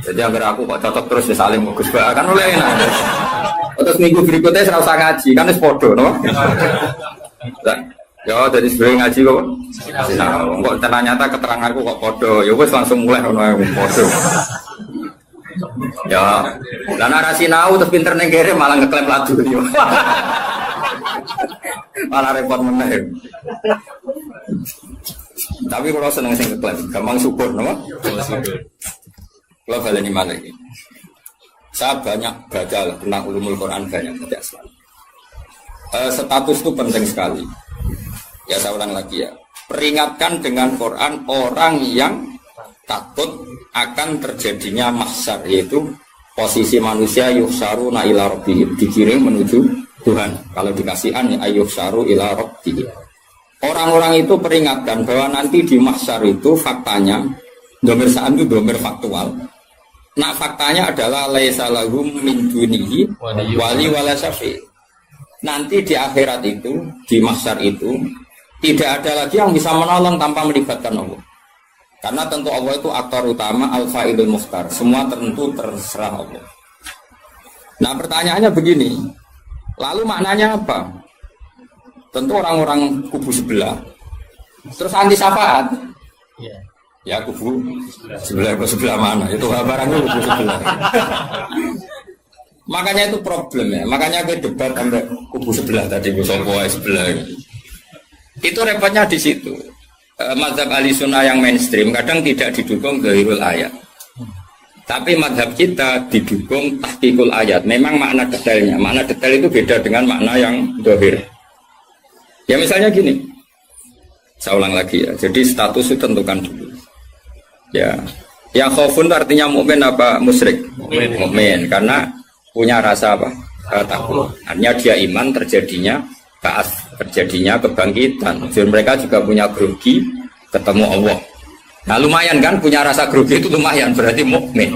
[SPEAKER 1] Jadi agar aku kok cocok terus ya saling Gus Ba kan oleh enak. Terus minggu berikutnya ora usah ngaji kan wis padha no. Ya dari sebelum ngaji kok sinau. Kok ternyata keteranganku kok padha. Ya wis langsung mulai ono padha. Ya, lah narasi nau terus pinter ning kere malah ngeklaim ladu yo. Malah repot meneh. Tapi kalau seneng sing ngeklaim, gampang syukur napa? Kalau baleni malih iki. Saya banyak baca tentang ulumul Quran banyak tidak selalu. Status itu penting sekali. Ya saya ulang lagi ya. Peringatkan dengan Quran orang yang takut akan terjadinya mahsyar, yaitu posisi manusia yuhsaruna ila rabbihim, dikirim menuju Tuhan. Kalau dikasih an ya yuhsaru ila rabbihim. Orang-orang itu peringatkan bahwa nanti di mahsyar itu faktanya domir sa'an itu domir faktual. Nah faktanya adalah laisa lahum min dunihi wali wala syafi'. Nanti di akhirat itu, di mahsyar itu tidak ada lagi yang bisa menolong tanpa melibatkan Allah. Karena tentu Allah itu aktor utama al-fa'ilul mukhtar. Semua tentu terserah Allah. Nah pertanyaannya begini. Lalu maknanya apa? Tentu orang-orang kubu sebelah. Terus anti syafaat. Ya kubu sebelah mana? Itu barangnya kubu sebelah. Makanya itu problem ya. Makanya kita debat sampai kubu sebelah tadi. Kubu sebelah. Itu repotnya di situ. Mazhab ahli sunnah yang mainstream kadang tidak didukung zahirul ayat, tapi mazhab kita didukung tahqiqul ayat. Memang makna detailnya, makna detail itu beda dengan makna yang zahir. Ya misalnya gini, saya ulang lagi ya. Jadi status itu tentukan dulu. Ya, yang khaufun artinya mukmin apa musyrik? Mukmin, karena punya rasa apa? Takut. Artinya dia iman terjadinya ba'ats, terjadinya kebangkitan. Jadi mereka juga punya grogi ketemu Allah. Nah lumayan kan punya rasa grogi itu lumayan berarti mukmin.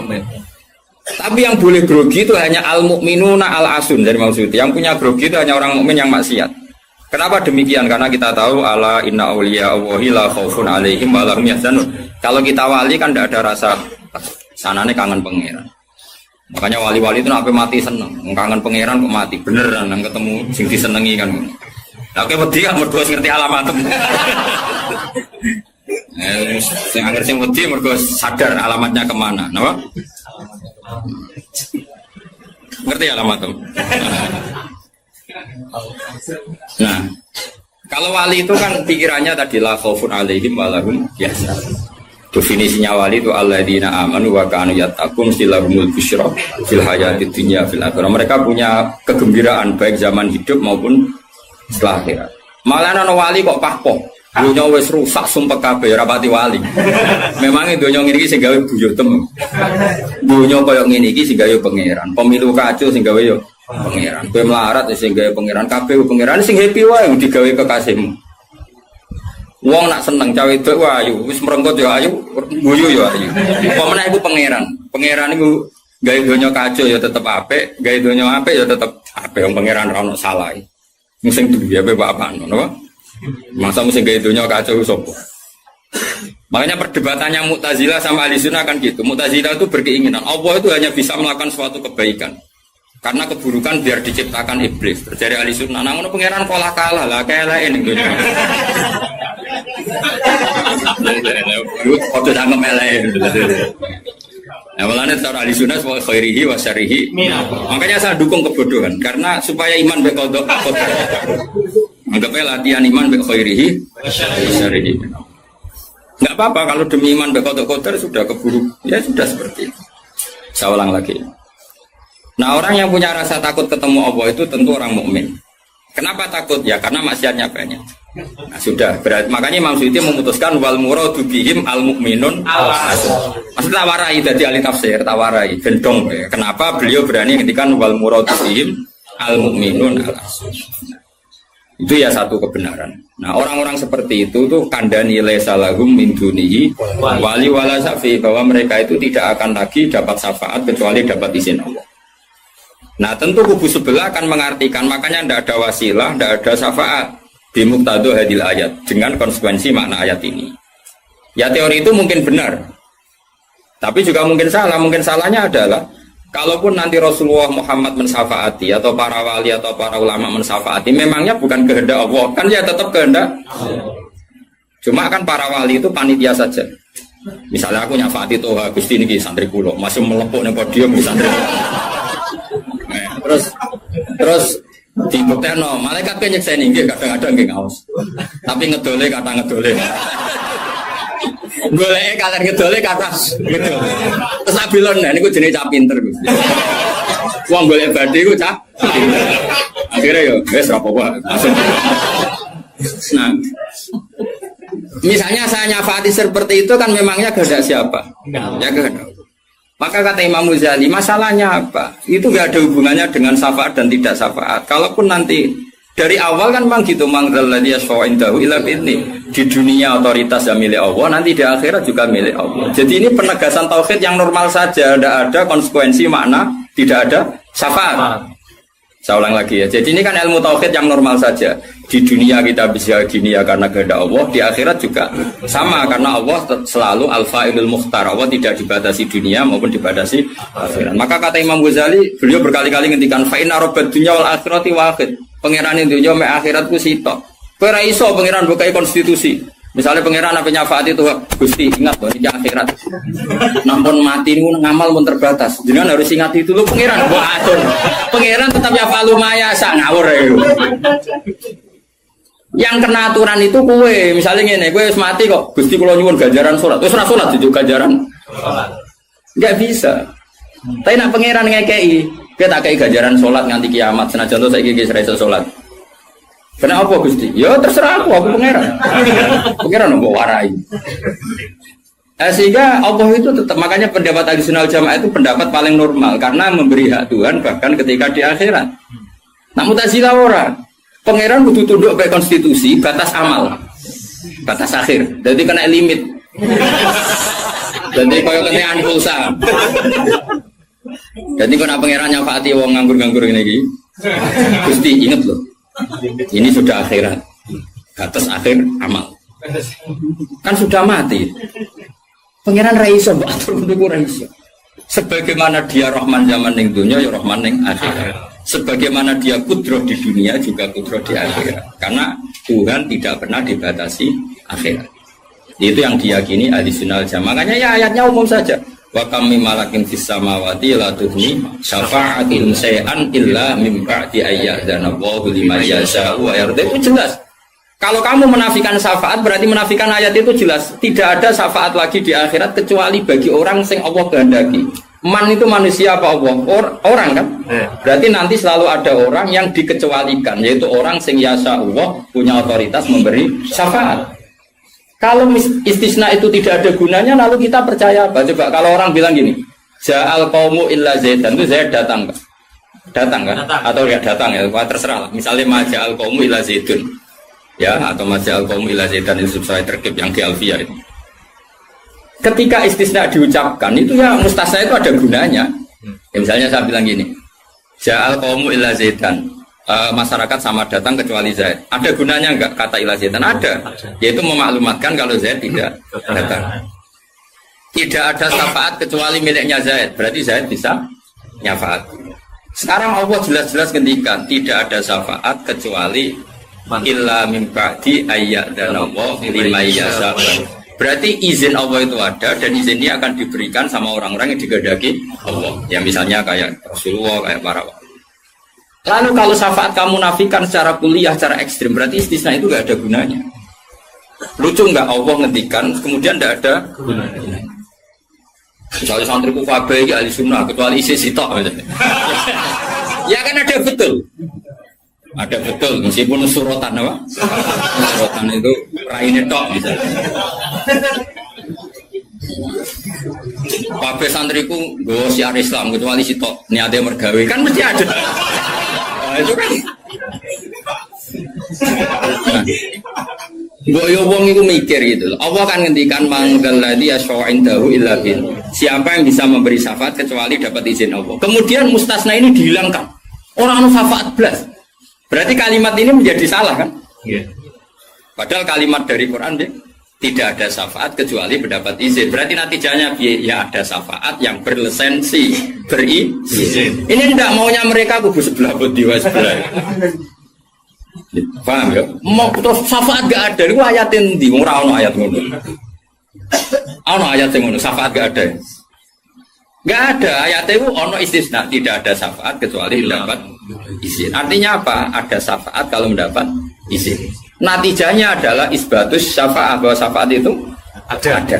[SPEAKER 1] Tapi yang boleh grogi itu hanya al-mukminuna al-asun dari maksud. Yang punya grogi itu hanya orang mukmin yang maksiat. Kenapa demikian? Karena kita tahu ala inna awliya Allahi la khaufun alaihim wa lahum yahzanun. Kalau kita wali kan tidak ada rasa sanane kangen pangeran. Makanya wali-wali itu sampai mati seneng. Kangen pangeran kok mati beneran nang ketemu sing disenengi kan. Lah kowe wedi kan mergo ngerti alamat. Sing anger sing wedi mergo sadar alamatnya kemana, napa? Ngerti alamat tuh? Nah, kalau wali itu kan pikirannya tadi la khaufun alaihim wa lahum yahzanun. Definisinya wali itu alladzina amanu wa kanu yattaqun silahumul busyra fil hayatid dunya fil akhirah. Mereka punya kegembiraan baik zaman hidup maupun setelah akhirat. Malah ana wali kok pahpoh. Dunya wis rusak sumpek kabeh ora pati wali. Memang dunya ngene iki sing gawe buyut tem. Dunya koyo ngene iki sing gawe pangeran. Pemilu kacau sing gawe yo pangeran. Kowe melarat sing gawe pangeran kabeh pangeran sing happy wae digawe kekasihmu. Wong nak seneng cawe wedok ayu, wis merenggot yo ayu, guyu yo ayu. Apa meneh iku pangeran. Pangeran iku gawe donya kacau ya tetep apik, gawe donya apik ya tetep apik. Wong pangeran ora ono salah. Sing duwe ape apa ngono. Masa mesti gawe donya kacau sapa? Makanya perdebatannya Mu'tazilah sama Ahlussunnah kan gitu. Mu'tazilah itu berkeinginan Allah itu hanya bisa melakukan suatu kebaikan. Karena keburukan biar diciptakan iblis. Terjadi Ahlussunnah. Nah, ngono pangeran kalah lah keleke ning donya. Kode tangkem elek. Nah, malahnya secara Ahlussunnah wa khairihi wa syarrihi. Makanya saya dukung kebodohan karena supaya iman be kodok. Anggapnya latihan iman be khairihi wa syarrihi. Enggak apa-apa kalau demi iman be kodok sudah keburu. Ya sudah seperti itu. Saya ulang lagi. Nah, orang yang punya rasa takut ketemu Allah itu tentu orang mukmin. Kenapa takut? Ya karena maksiatnya banyak. Nah, sudah berarti makanya Imam Suyuti memutuskan wal muradu bihim al mukminun al asun. Maksud tawarai dari ahli tafsir, tawarai gendong. Kenapa beliau berani ngendikan wal muradu bihim al mukminun al asun. Itu ya satu kebenaran. Nah, orang-orang seperti itu tuh kandani laisa lahum min dunihi wali wala safi, bahwa mereka itu tidak akan lagi dapat syafaat kecuali dapat izin Allah. Nah, tentu kubu sebelah akan mengartikan, makanya tidak ada wasilah, tidak ada syafaat bimuqtadha hadil ayat, dengan konsekuensi makna ayat ini. Ya teori itu mungkin benar, tapi juga mungkin salah. Mungkin salahnya adalah kalaupun nanti Rasulullah Muhammad mensyafaati atau para wali atau para ulama mensyafaati, memangnya bukan kehendak Allah, kan ya tetap kehendak. Cuma kan para wali itu panitia saja. Misalnya aku nyafaati Toha Gusti niki santri kula, masih melepuk ning podium di santri. Terus dibuktekno malaikat kan nyekseni nggih kadang-kadang nggih ngaos. Tapi ngedole kata ngedole. Goleke kata ngedole kata ngedole. Terus abilon niku jenenge cah pinter Gusti. Wong golek badhe iku cah. Akhirnya yo wis ora apa-apa. Nah, misalnya saya nyafaati seperti itu kan memangnya kehendak siapa? Ya kehendak. Maka kata Imam Ghazali, masalahnya apa? Itu gak ada hubungannya dengan syafaat dan tidak syafaat. Kalaupun nanti dari awal kan memang gitu, mangdalladzi yashfa'u indahu illa bi'idznih. Di dunia otoritas yang milik Allah, nanti di akhirat juga milik Allah. Jadi ini penegasan tauhid yang normal saja, tidak ada konsekuensi makna, tidak ada syafaat. Saya ulang lagi ya. Jadi ini kan ilmu tauhid yang normal saja. Di dunia kita bisa gini ya karena kehendak Allah, di akhirat juga sama karena Allah selalu al-fa'ilul mukhtar. Allah tidak dibatasi dunia maupun dibatasi akhirat. Maka kata Imam Ghazali, beliau berkali-kali ngendikan fa inna rabbad dunya wal akhirati wahid. Pangeran dunya mek akhiratku sitok. Kowe ora iso pangeran bukai konstitusi. Misalnya pangeran apa nyafaati itu Gusti ingat loh ini akhirat. Nampun mati niku ngamal pun terbatas. Jenengan harus ingat itu lho pangeran. Mbok atur. Pangeran tetap ya falumaya sak ngawur ya. Yang kena aturan itu kue, misalnya ngene, kue wis mati kok, Gusti kula nyuwun ganjaran salat. Wis ora salat juga ganjaran. Enggak bisa. Tapi nak pangeran ngekei, kita tak kei ganjaran salat nganti kiamat, senajan to saiki wis ra iso salat. Kenapa Gusti? Ya terserah aku pangeran. Pangeran mau warai. Sehingga Allah itu tetap, makanya pendapat Ahlussunnah wal Jamaah itu pendapat paling normal karena memberi hak Tuhan bahkan ketika di akhirat. Nah Mu'tazilah orang, pangeran kudu tunduk ke konstitusi batas amal, batas akhir. Jadi kena limit. Jadi koyo kenean pulsa. Jadi kena pangeran nyafaati wong nganggur-nganggur ini iki. Gusti inget loh. Ini sudah akhirat. Batas akhir amal. Kan sudah mati. Pangeran ra iso mbok atur ngono ra iso. Sebagaimana dia Rahman zaman ning dunya ya Rahman ning akhirat. Sebagaimana dia kudroh di dunia juga kudroh di akhirat. Karena Tuhan tidak pernah dibatasi akhirat. Itu yang diyakini Ahlussunnah wal Jamaah. Makanya ya ayatnya umum saja. Wa kam mim malakin fis samawati la tughni syafa'atin shay'an illa min ba'di ayyadana Allahu liman yasha'u wa yarda. Itu jelas. Kalau kamu menafikan syafaat berarti menafikan ayat itu jelas. Tidak ada syafaat lagi di akhirat kecuali bagi orang sing Allah kehendaki. Man itu manusia apa Allah? Orang kan? Berarti nanti selalu ada orang yang dikecualikan, yaitu orang sing yasa Allah punya otoritas memberi syafaat. Kalau istisna itu tidak ada gunanya, lalu kita percaya apa? Coba kalau orang bilang gini, Ja'al qaumu illa Zaidan, itu Zaid datang kan? Datang kan? Atau ya datang ya, terserah lah. Misalnya Maja'al qaumu illa Zaidun, ya, atau Maja'al qaumu illa Zaidan itu sesuai terkib yang di Alfiyah itu. Ketika istisna diucapkan itu ya mustasna itu ada gunanya. Ya, misalnya saya bilang gini, Ja'al qaumu illa Zaidan, masyarakat sama datang kecuali Zaid. Ada gunanya enggak kata illa Zaidan? Ada. Yaitu memaklumatkan kalau Zaid tidak datang. Tidak ada syafaat kecuali miliknya Zaid. Berarti Zaid bisa nyafaat. Sekarang Allah jelas-jelas ketika tidak ada syafaat kecuali illa min ba'di ayyadana Allah liman yasha. Berarti izin Allah itu ada dan izin ini akan diberikan sama orang-orang yang digedaki Allah. Ya misalnya kayak Rasulullah, kayak para wali. Lalu kalau syafaat kamu nafikan secara kuliah, secara ekstrim, berarti istisna itu gak ada gunanya. Lucu nggak Allah ngendikan, kemudian tidak ada gunanya. Misalnya santri kufabe, Ahlussunnah, kecuali isi sitok. Ya kan ada betul. Ada betul, meskipun surotan apa? Surotan itu raine tok misalnya. Pabe santriku nggo siar Islam kecuali sitok niate mergawe kan mesti ada. Nah, itu kan. Mbok yo wong iku mikir gitu loh. Allah kan ngendikan manggal ladzi asya'indahu illa bil. Siapa yang bisa memberi syafaat kecuali dapat izin Allah. Kemudian mustasna ini dihilangkan. Orang anu syafaat blas. Berarti kalimat ini menjadi salah kan? Yeah. Padahal kalimat dari Quran deh, tidak ada syafaat kecuali mendapat izin. Berarti natijahnya ya ada syafaat yang berlisensi, berizin. Ini tidak maunya mereka kubu sebelah bodiwa sebelah. Paham ya? Mau terus syafaat gak ada. Itu ayatin di ora ono ayat ngono. Ono ayat yang ngono, syafaat gak ada. Gak ada ayat itu ono istisna, tidak ada syafaat kecuali mendapat izin. Artinya apa? Ada syafaat kalau mendapat izin. Natijahnya adalah isbatus syafaat, bahwa syafaat itu ada.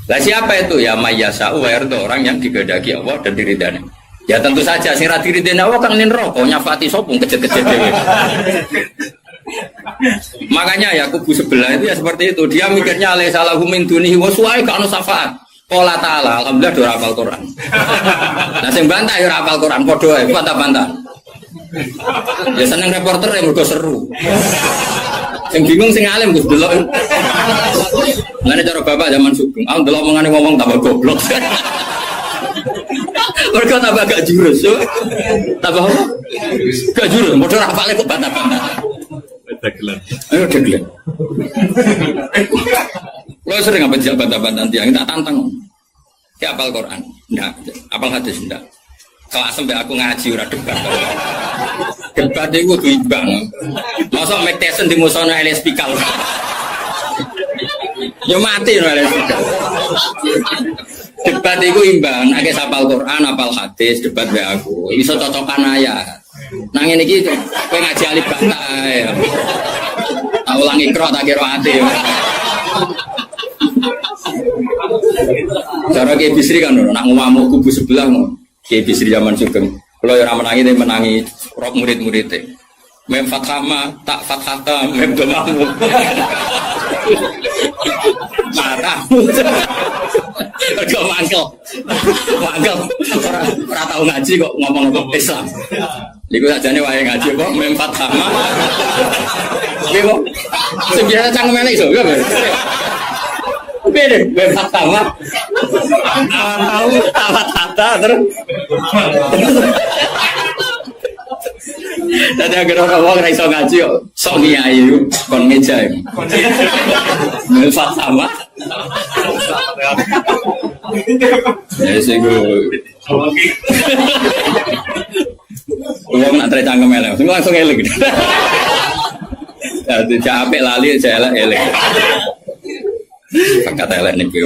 [SPEAKER 1] Lah siapa itu? Ya mayyasa'u wa yarda, orang yang digedaki Allah dan diridani. Ya tentu saja sing ra diridani Allah kan neraka nyafati sopung kecet-kecet dhewe. Makanya ya kubu sebelah itu ya seperti itu. Dia mikirnya alai salahu min dunihi wa suai ka ono syafaat. Qala ta'ala, alhamdulillah do hafal Quran. Nah sing bantah ya hafal Quran padha ae, bantah-bantah. Ya seneng reporter yang mergo seru. Sing bingung sing alim Gus delok. Ngene cara bapak zaman Sugeng, aku delok omongane ngomong tambah goblok. Mergo tambah gak jurus yo. Tambah apa? Gak jurus, padha hafale kok bantah-bantah. Dagelan. Ayo dagelan. Lo sering apa dijak bantah-bantah tiang, tak tantang. Kayak apal Quran, enggak. Apal hadis, enggak. Kelas sampai aku ngaji ora debat. Debat itu kudu imbang. Masa Mike Tyson di musono Elias Pikal. Yo mati no Elias Pikal. Debat itu imbang, nek apal Quran, apal hadis, debat be aku. Iso cocokan ayat. Nang ngene iki kowe ngaji alif bantah ae. Tak ulangi ikra tak kira ati. Cara Kiai Bisri kan nak ngamuk kubu sebelah Kiai Bisri zaman Sugeng. Kalau yang menangi dia menangi murid-muridnya. Mem fathama tak fathata mem domamu. Matamu. Kok mangkel. Mangkel. Ora tau ngaji kok ngomong Islam. Iku sakjane wae ngaji kok mem fathama. Oke kok. Sing biasa cangkem elek iso ya. Beda mem fathama. Tahu fathata terus. Tadi agar orang iso ngaji kok sok ngiyai kon meja. Melfat sama. Ya sing go. Wong nak trek cangkem elek, sing langsung elek. Dadi capek lali elek. Pakat elek niku.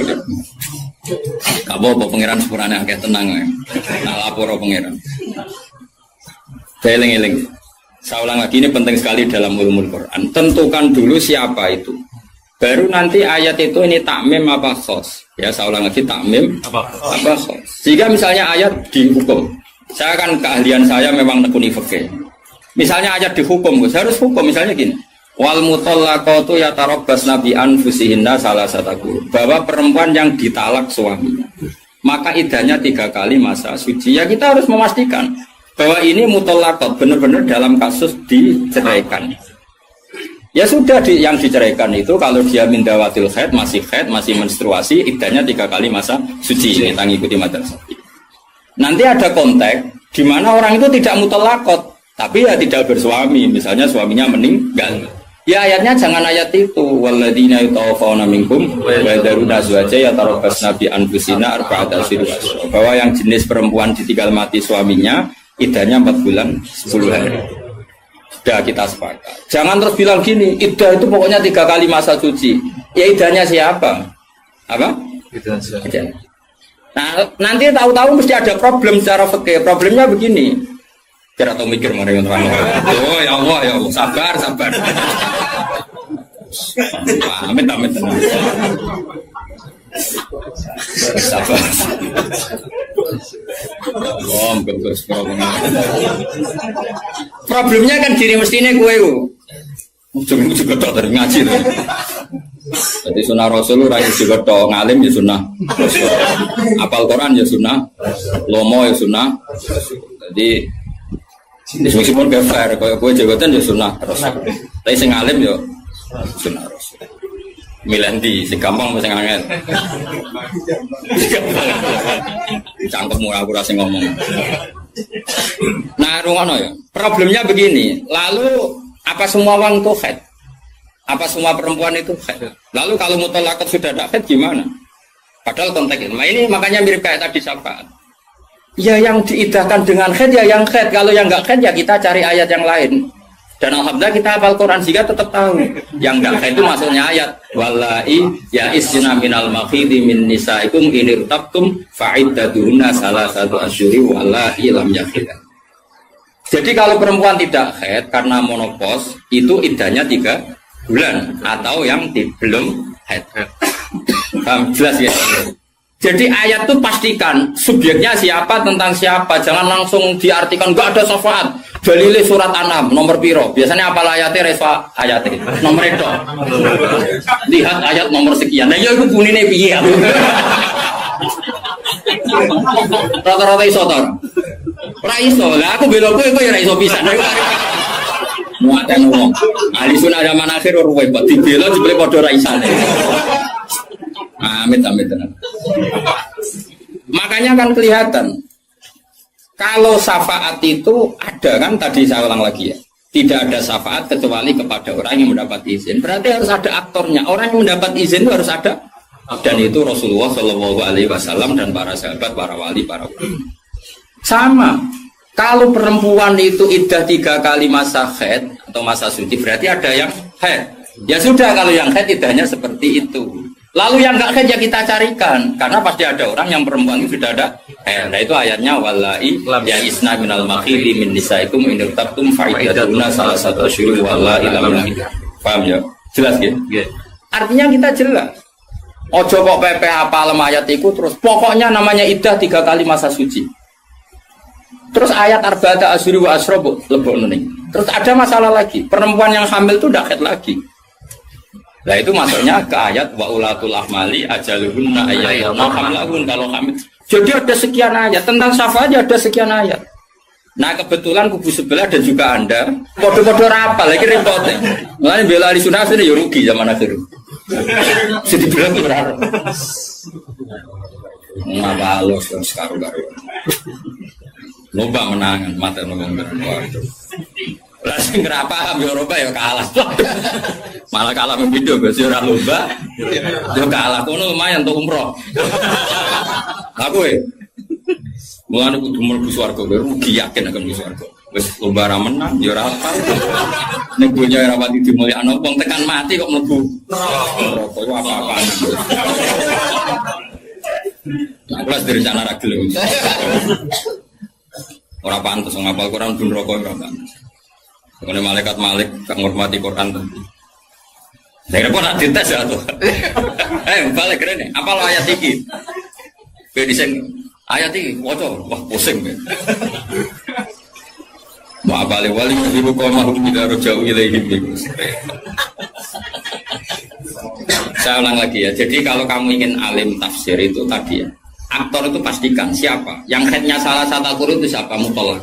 [SPEAKER 1] Apa pangeran sepurane akeh tenang. Nak lapor pangeran. Eling-eling. Saya ulang lagi, ini penting sekali dalam ulumul Quran. Tentukan dulu siapa itu. Baru nanti ayat itu ini takmim apa khos. Ya, saya ulang lagi, takmim apa khos. Jika misalnya ayat dihukum. Saya kan keahlian saya memang nekuni fikih. Misalnya ayat dihukum, saya harus hukum misalnya gini. Wal mutallaqatu yatarabbasna bi anfusihinna salasata quru. Bahwa perempuan yang ditalak suaminya, maka iddahnya 3 kali masa suci. Ya kita harus memastikan bahwa ini mutallaqat benar-benar dalam kasus diceraikan. Ya sudah yang diceraikan itu kalau dia mindawatil haid, masih menstruasi, iddahnya 3 kali masa suci. Ini ngikuti madrasah. Nanti ada konteks di mana orang itu tidak mutallaqat, tapi ya tidak bersuami, misalnya suaminya meninggal. Ya ayatnya jangan ayat itu. Walladzina yatawaffawna minkum wa yadharuna azwaja yatarabbasna bi anfusina arba'ata ashhur. Bahwa yang jenis perempuan ditinggal mati suaminya iddahnya 4 bulan 10 hari. Sudah kita sepakat. Jangan terus bilang gini, iddah itu pokoknya 3 kali masa suci. Ya iddahnya siapa? Apa? Iddah. Nah, nanti tahu-tahu mesti ada problem secara fikih. Problemnya begini. Kira atau mikir mari teman. Oh ya Allah, sabar. Amit. Sabar. Problemnya kan diri mestine kowe ku. Juga tok dari ngaji lho. Jadi sunah Rasul ora juga tok ngalim ya sunah. Apal Quran ya sunah. Lomo ya sunah. Jadi meskipun gak fair kowe jabatan ya sunah Rasul. Tapi sing ngalim ya sunah Rasul. Milih di sing gampang sing angel. Cangkemmu aku rasa ngomong. Nah, rungono ya. Problemnya begini. Lalu apa semua orang itu haid? Apa semua perempuan itu haid? Lalu kalau mutallaqat sudah tidak haid gimana? Padahal konteks ini makanya mirip kayak tadi syafaat. Ya yang diidahkan dengan haid ya yang haid. Kalau yang enggak haid ya kita cari ayat yang lain. Dan alhamdulillah kita hafal Quran sehingga tetap tahu yang enggak haid itu maksudnya ayat wallahi ya isna minal makhidi min nisaikum in irtabtum fa'iddatuhunna salasatu asyhuri wallahi lam yahid. Jadi kalau perempuan tidak haid karena menopause itu iddahnya 3 bulan atau yang belum haid. Paham jelas ya? Jadi ayat itu pastikan subjeknya siapa tentang siapa, jangan langsung diartikan enggak ada syafaat. Dalile surat An'am nomor piro? Biasanya apa ayatnya refa ayatnya nomor itu. Lihat ayat nomor sekian. Nah, ya iku bunine piye? Rata-rata iso to. Ora iso. Lah aku bela kowe ya ora iso pisan. Muatan wong. Ahli sunah zaman akhir ruwet, dibela jebule padha ra isane. Amit. Makanya kan kelihatan kalau syafaat itu ada kan tadi saya ulang lagi ya. Tidak ada syafaat kecuali kepada orang yang mendapat izin. Berarti harus ada aktornya. Orang yang mendapat izin itu harus ada. Dan itu Rasulullah Shallallahu Alaihi Wasallam dan para sahabat, para wali, para ulama. Sama. Kalau perempuan itu iddah 3 kali masa haid atau masa suci berarti ada yang haid. Ya sudah kalau yang haid iddahnya seperti itu. Lalu yang enggak haid ya kita carikan karena pasti ada orang yang perempuan itu sudah ada. Nah itu ayatnya wallahi ya isna minal makhidi min nisaikum in irtabtum fa'iddatuna salasatu asyhur wallahi lam yahid. Paham ya? Jelas gitu. Artinya kita jelas. Ojo kok PP hafal ayat itu terus pokoknya namanya iddah 3 kali masa suci. Terus ayat arba'ata asyhur wa asrobu lebokno ning. Terus ada masalah lagi, perempuan yang hamil itu tidak haid lagi. Nah itu masuknya ke ayat wa ulatul ahmali ajaluhunna ayyatuna hamlahun kalau hamil. Jadi ada sekian ayat tentang syafaat ada sekian ayat. Nah kebetulan kubu sebelah dan juga Anda podo-podo rapal lagi repotnya. Mulanya bela ahli sunnah ini ya rugi zaman akhir. Jadi bilang berapa? Ngapa los dan sekarang-karu. Lomba menangan mata ngomong waduh. Lah sing ora paham ya Eropa ya kalah. Malah kalah video wis ora lomba. Ya kalah kono lumayan untuk umroh. Aku mulane kudu mlebu swarga rugi yakin akan mlebu swarga. Wis lomba ra menang ya ora apa. Nek dunya ora pati dimulyakno wong tekan mati kok mlebu neraka yo apa-apaan. Nah, kelas dari sana ra gelem. Ora pantes ngapal Quran pun neraka ora pantes. Karena malaikat Malik tak menghormati Quran tentu. Saya kira nak dites ya tuh. Balik keren nih. Apa ayat ini? Bedisen ayat ini, wah pusing. Mau balik wali ibu kau mahu tidak jauh ilaihim. Saya ulang lagi ya. Jadi kalau kamu ingin alim tafsir itu tadi ya. Aktor itu pastikan siapa. Yang headnya salah satu Al-Qur'an itu siapa? Mutolak.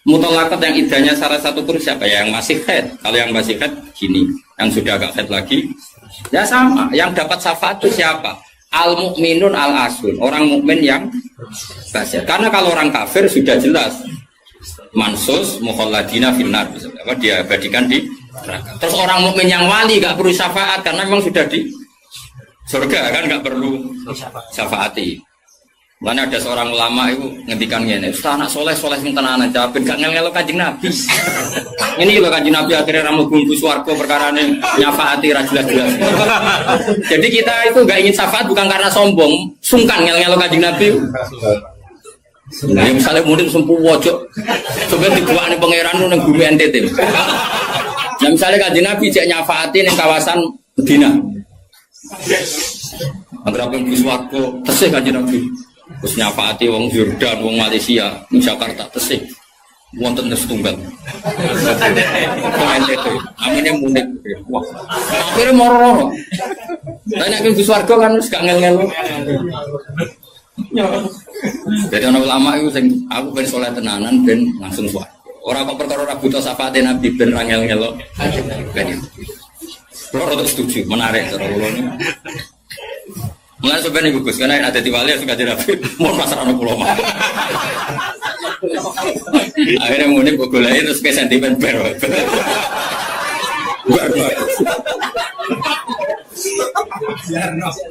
[SPEAKER 1] Mutolakot yang idahnya salah satu kurus siapa ya? Yang masih head. Kalau yang masih head gini, yang sudah agak head lagi, ya sama. Yang dapat syafaat itu siapa? Al mukminun al asun, orang mukmin yang basir. Karena kalau orang kafir sudah jelas mansus mukhalladina finnar, apa dia abadikan di neraka. Terus orang mukmin yang wali gak perlu syafaat karena memang sudah di surga kan gak perlu syafaati. Mana ada seorang ulama itu ngendikan gini, Ustaz anak soleh sing tenanan jawabin gak ngel-ngelo Kanjeng Nabi. Ini loh Kanjeng Nabi akhirnya ramu bumbu swarga perkara ini nyafaati ra jelas-jelas. Jadi kita itu gak ingin syafaat bukan karena sombong, sungkan ngel-ngelo Kanjeng Nabi. Nah, misalnya murid sempuh wojok, coba dibuat nih pangeran nang bumi NTT. Nah, misalnya Kanjeng Nabi cek nyafaati ning kawasan Medina. Agar apa bumbu swarga tesih Kanjeng Nabi. Terus nyafaati wong Jordan, wong Malaysia, wong Jakarta tesih. Wonten setunggal. Amine munik. Wah. Akhire moro-moro. Lah nek ke swarga kan wis gak ngel-ngel. Jadi ana ulama iku sing aku ben saleh tenanan ben langsung swarga. Ora kok perkara ora buta syafaate Nabi ben ra ngel-ngel. Ben. Ora setuju, menarik cara kula. Mulai sebenarnya bagus karena ada di wali suka jadi rapi, mau pasar anak pulau mah. Akhirnya mudik gulai terus ke sentimen baru.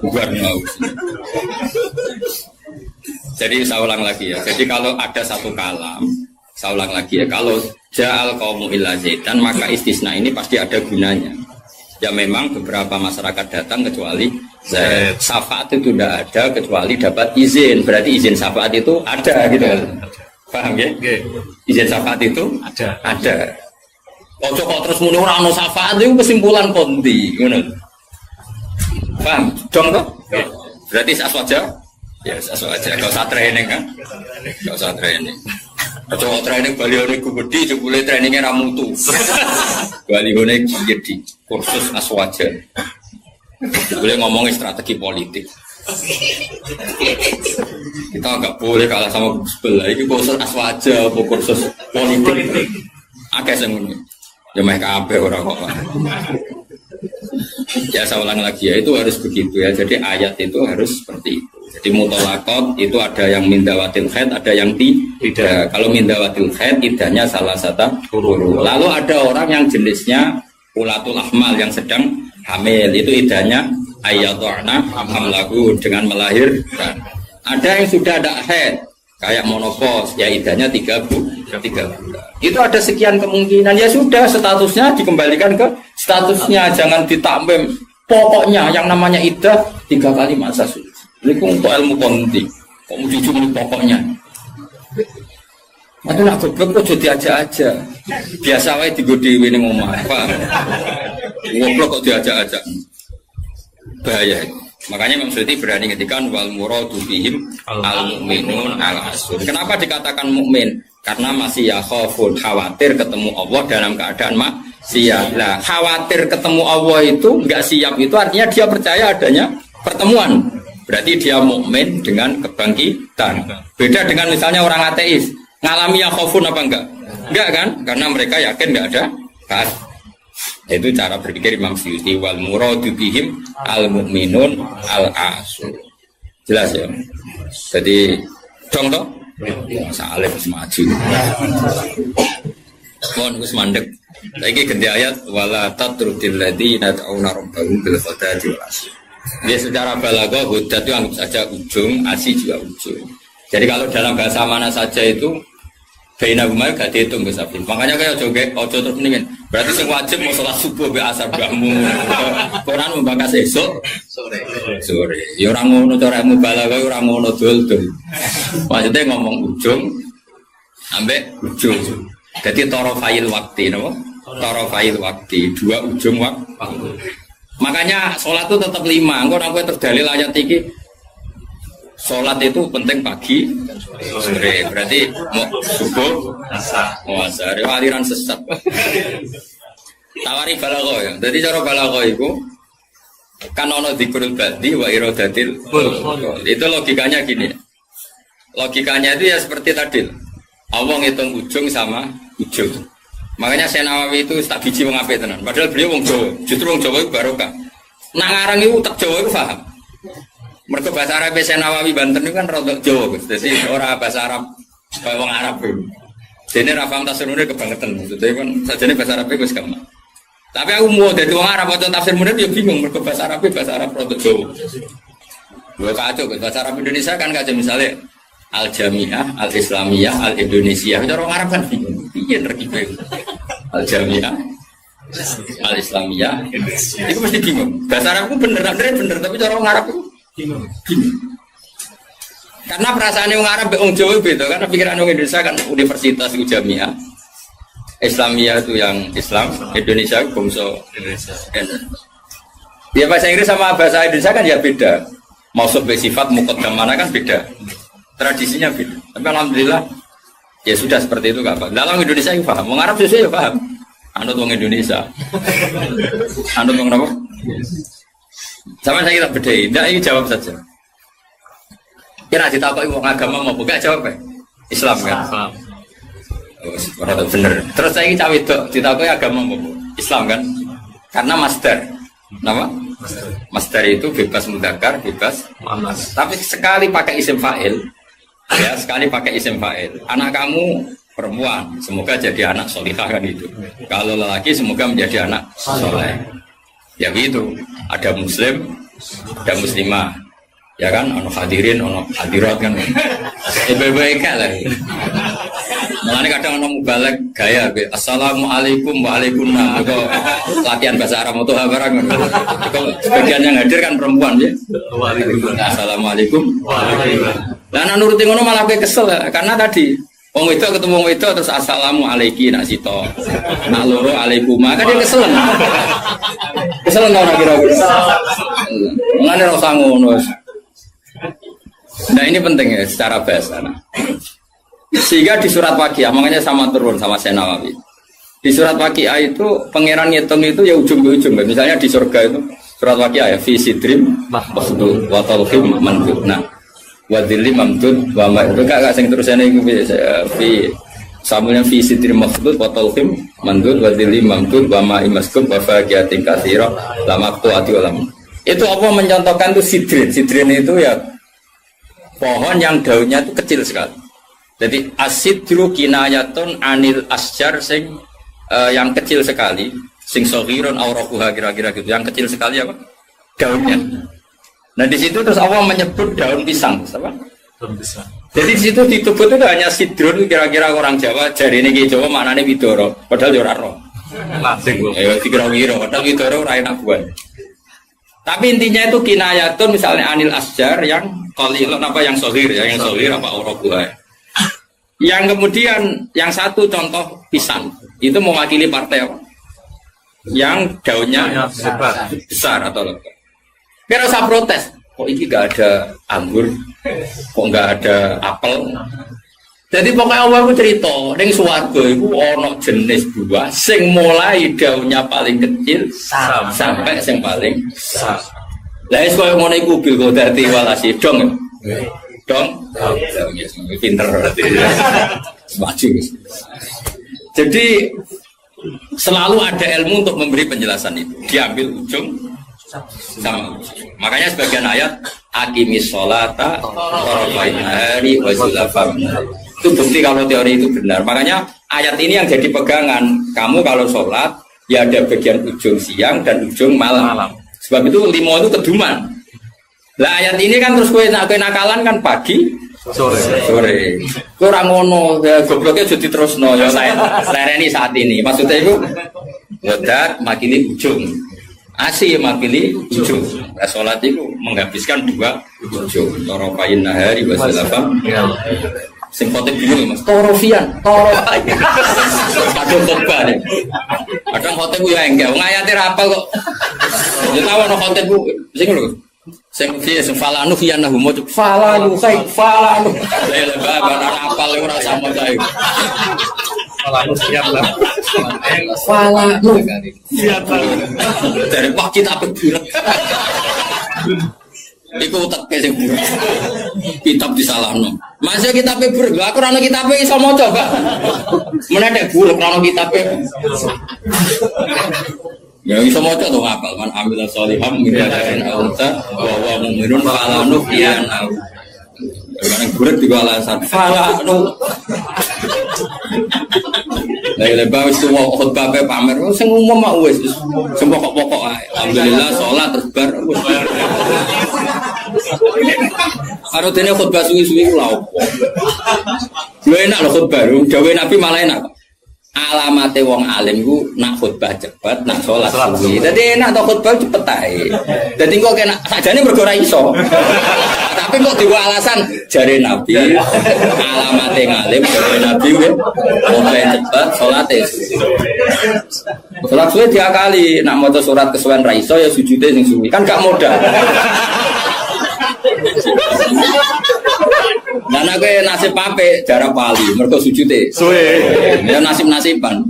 [SPEAKER 1] Guarno. Jadi saya ulang lagi ya. Jadi kalau ada satu kalam, saya ulang lagi ya. Kalau ja'al qaumu illa zaitan maka istisna ini pasti ada gunanya. Ya memang beberapa masyarakat datang kecuali syafaat itu tidak ada kecuali dapat izin. Berarti izin syafaat itu ada gitu. Paham ya? Izin syafaat itu ada. Ojo kok terus muni ora ono syafaat itu kesimpulan konti, ngono. Paham? Dong toh? Berarti aswaja? Ya aswaja. Enggak usah training kan? Enggak usah training. Ojo training balione gede jebule trainingnya ra mutu. Balione jadi kursus aswaja. Boleh ngomongin strategi politik. Kita nggak boleh kalah sama sebelah. Ini kursus aswaja, kursus politik. Akeh semuanya. Ya mereka kabeh orang kok. Ya saya ulang lagi ya itu harus begitu ya. Jadi ayat itu harus seperti itu. Jadi mutolakot itu ada yang mindawatil khaid, ada yang tidak. Kalau mindawatil khaid idahnya salah satu huruf. Lalu ada orang yang jenisnya ulatul ahmal yang sedang hamil itu idahnya ayatu'na hamlahu dengan melahirkan. Ada yang sudah ada haid kayak monopos ya idahnya 3 bulan. Itu ada sekian kemungkinan ya sudah statusnya dikembalikan ke statusnya jangan ditambahin. Pokoknya yang namanya idah 3 kali masa suci. Ini untuk ilmu konti. Kok mau cuma pokoknya. Aduh nak goblok kok jadi aja. Biasa wae digodewi ning omah. Pak. Goblok kok diajak-ajak. Bahaya. Makanya Imam Suyuti berani ngetikan wal muradu bihim al mukminun al asun. Kenapa dikatakan mukmin? Karena masih ya khofun, khawatir ketemu Allah dalam keadaan maksiat. Nah, khawatir ketemu Allah itu nggak siap itu artinya dia percaya adanya pertemuan. Berarti dia mukmin dengan kebangkitan. Beda dengan misalnya orang ateis, ngalami yang khofun apa enggak? Enggak kan? Karena mereka yakin enggak ada kan. Itu cara berpikir Imam Suyuti, wal muradu bihim al mukminun al asu. Jelas ya. Jadi dong toh Saleh maju. Mohon Gus mandek. Lagi ganti ayat wala tatrudil ladzina ta'una rabbahum bil ghadati wal asyi. Dia secara balaghah hudat itu anggap saja ujung, asyi juga ujung. Jadi kalau dalam bahasa mana saja itu baina huma gak dihitung Gus Afif. Makanya kayak ojo terus mendingin. Berarti sing wajib mau salat subuh be asar bahmu. Quran membahas esuk sore. Ya ora ngono cara balaghah ora ngono dul-dul. Maksudnya ngomong ujung ambek ujung. Jadi torofail waktu, no? Torofail waktu, dua ujung waktu. Makanya sholat itu tetap 5. Engkau namanya terdalil ayat ini. Sholat itu penting pagi, sore. Berarti mau subuh, mau asar. Aliran sesat. Tawari balaghah ya. Jadi cara balaghah itu kan ono dzikrul badi wa iradatil. Itu logikanya gini. Logikanya itu ya seperti tadi. Allah ngitung ujung sama ujung. Makanya Syekh Nawawi itu tak biji wong apik tenan. Padahal beliau wong Jawa. Justru wong Jawa itu barokah. Nang ngarang itu tak Jawa itu paham. Mergo bahasa Arab Syekh Nawawi Banten itu kan rodok Jawa, Gus. Dadi ora bahasa Arab kaya wong Arab itu. Dene ra paham tafsirune kebangetan. Maksudnya kan sajane bahasa Arab itu wis gampang. Tapi aku mau dadi wong Arab waca tafsir munir ya bingung mergo bahasa Arab rodok Jawa. Lho kacau bahasa Arab Indonesia kan kacau misalnya Al-Jami'ah, Al-Islamiyah, Al-Indonesia. Cara orang Arab kan bingung. Piye terkipe? Al-Jami'ah, Al-Islamiyah. Itu mesti bingung. Bahasa Arab itu bener, tapi cara orang Arab itu bingung. Karena perasaan orang Arab orang Jawa beda. Karena pikiran orang Indonesia kan universitas itu Jami'ah. Islamiyah itu yang Islam, Indonesia itu bangsa Indonesia. Ya bahasa Inggris sama bahasa Indonesia kan ya beda. Mausuf bersifat muqaddam mana kan beda. Tradisinya beda. Tapi alhamdulillah ya sudah seperti itu gak apa. Dalam Indonesia yang paham, orang Arab sesuai ya paham. Anut orang Indonesia. Anut orang apa? Sama saya kita bedai. Tidak, ini jawab saja. Kira ditakuti orang agama mau buka jawab ya? Islam kan? Oh, bener. Terus saya ini cawe itu ditakuti agama mau Islam kan? Karena master. Nama? Master itu bebas mudzakkar, bebas muannas. Tapi sekali pakai isim fa'il. Ya, sekali pakai isim fa'il. Anak kamu perempuan, semoga jadi anak solihah kan itu. Kalau lelaki, semoga menjadi anak soleh. Ya gitu. Ada muslim, ada muslimah. Ya kan, ono hadirin, ono hadirat kan. Baik-baik lah. Makanya kadang ono mubalek gaya. Assalamualaikum waalaikumsalam. Itu latihan bahasa Arab atau barang. Sebagian yang hadir kan perempuan ya. Assalamualaikum waalaikumsalam. Lah nek nuruti ngono malah kowe kesel ya. Karena tadi wong wedok ketemu wong wedok terus assalamualaikum nak sito. Nak loro alaikuma kan dia kesel. Kesel ora kira-kira. Mulane ora usah ngono. Nah ini penting ya secara bahasa. Sehingga di surat Waqiah makanya sama turun sama Syekh Nawawi. Di surat Waqiah itu pangeran ngitung itu ya ujung ke ujung. Misalnya di surga itu surat Waqiah ya fi sidrim mahmud wa talhim mandud. Nah wadili mamdud wa ma itu gak sing terusane iku fi samulnya fi sidrim mahmud wa talhim mandud wadili mamdud wa ma imaskub wa faqiyatin katsira la maqtu'ati ulam. Itu apa mencontohkan itu sidrin. Sidrin itu ya pohon yang daunnya itu kecil sekali. Jadi asidru kinayatun anil asjar sing yang kecil sekali, sing saghirun auraquha kira-kira gitu. Yang kecil sekali apa? Daunnya. Nah di situ terus Allah menyebut daun pisang, apa? Daun pisang. Jadi di situ di tubuh itu hanya sidrun kira-kira orang Jawa, jari ini Jawa maknanya widoro, padahal ora roh. Dikira-kira, padahal widoro ora enak buat. Tapi intinya itu kinayatun misalnya anil asjar yang qalilun apa yang saghir ya, yang saghir apa auraquha. Yang kemudian yang satu contoh pisang itu mewakili partai apa? Yang daunnya besar atau lebat. Kira usah protes. Kok ini gak ada anggur? Kok gak ada apel? Jadi pokoknya Allah aku cerita, ning swarga iku ana jenis buah sing mulai daunnya paling kecil sampai sing paling besar. Lah wis koyo ngono iku bil godati walasi dong. Dong. Pinter berarti. Maju. Jadi selalu ada ilmu untuk memberi penjelasan itu. Diambil ujung sama. Makanya sebagian ayat aqimis sholata tarafain nahari wa zulafam. Itu bukti kalau teori itu benar. Makanya ayat ini yang jadi pegangan. Kamu kalau sholat, ya ada bagian ujung siang dan ujung malam. Sebab itu 5 itu keduman. Lah ayat ini kan terus kue nakalan kan pagi, sore. Kue orang ngono, ya gobloknya jadi terus no. Ya lereni saat ini. Maksudnya itu, wadat makili ujung. Asih makili ujung. Nah, sholat itu menghabiskan 2 ujung. Tarafain nahari wa zulafam. Sing khotib bingung Mas, torofian. Kadang khotbah deh. Kadang khotib ya enggak, ngayati rapal kok. Ya tahu ana khotib sing lho. Sing falanu fiyanahu mo falanu kai falanu. Lah babar rapal ora sama kae. Falanu siap lah. Falanu. Siap. Dari pak kita beburat. Iku teke sing buruk. Kitab disalahno. Masih kitabe buruk. Aku ora ana kitabe iso maca, Pak. Menedek buruk ora ana kitabe. Ya iso maca to hafal man amila sholiham min dzakarin aw unsa wa huwa mu'minun fala nuhyiyanna. Barang buruk juga alasan fala nu. Lah lebar wis khotbah pamer sing umum mak wis pokok-pokok ae. Alhamdulillah salat terus bar. Karo dene khotbah suwi-suwi ku lha opo. Lho enak lho khotbah, gawe Nabi malah enak. Alamate wong alim ku nak khotbah cepet, nak salat suwi. Dadi enak to khotbah cepet ae. Dadi kok enak sakjane mergo ora iso. Tapi kok diwa alasan jare Nabi alamate ngalim jare Nabi khotbah cepet, salate. Salat suwi diakali, nak maca surat kesuwen ra iso ya sujude sing suwi. Kan gak modal. Dan aku nasib pape jarak pali, mereka sujute. Ya nasib-nasiban.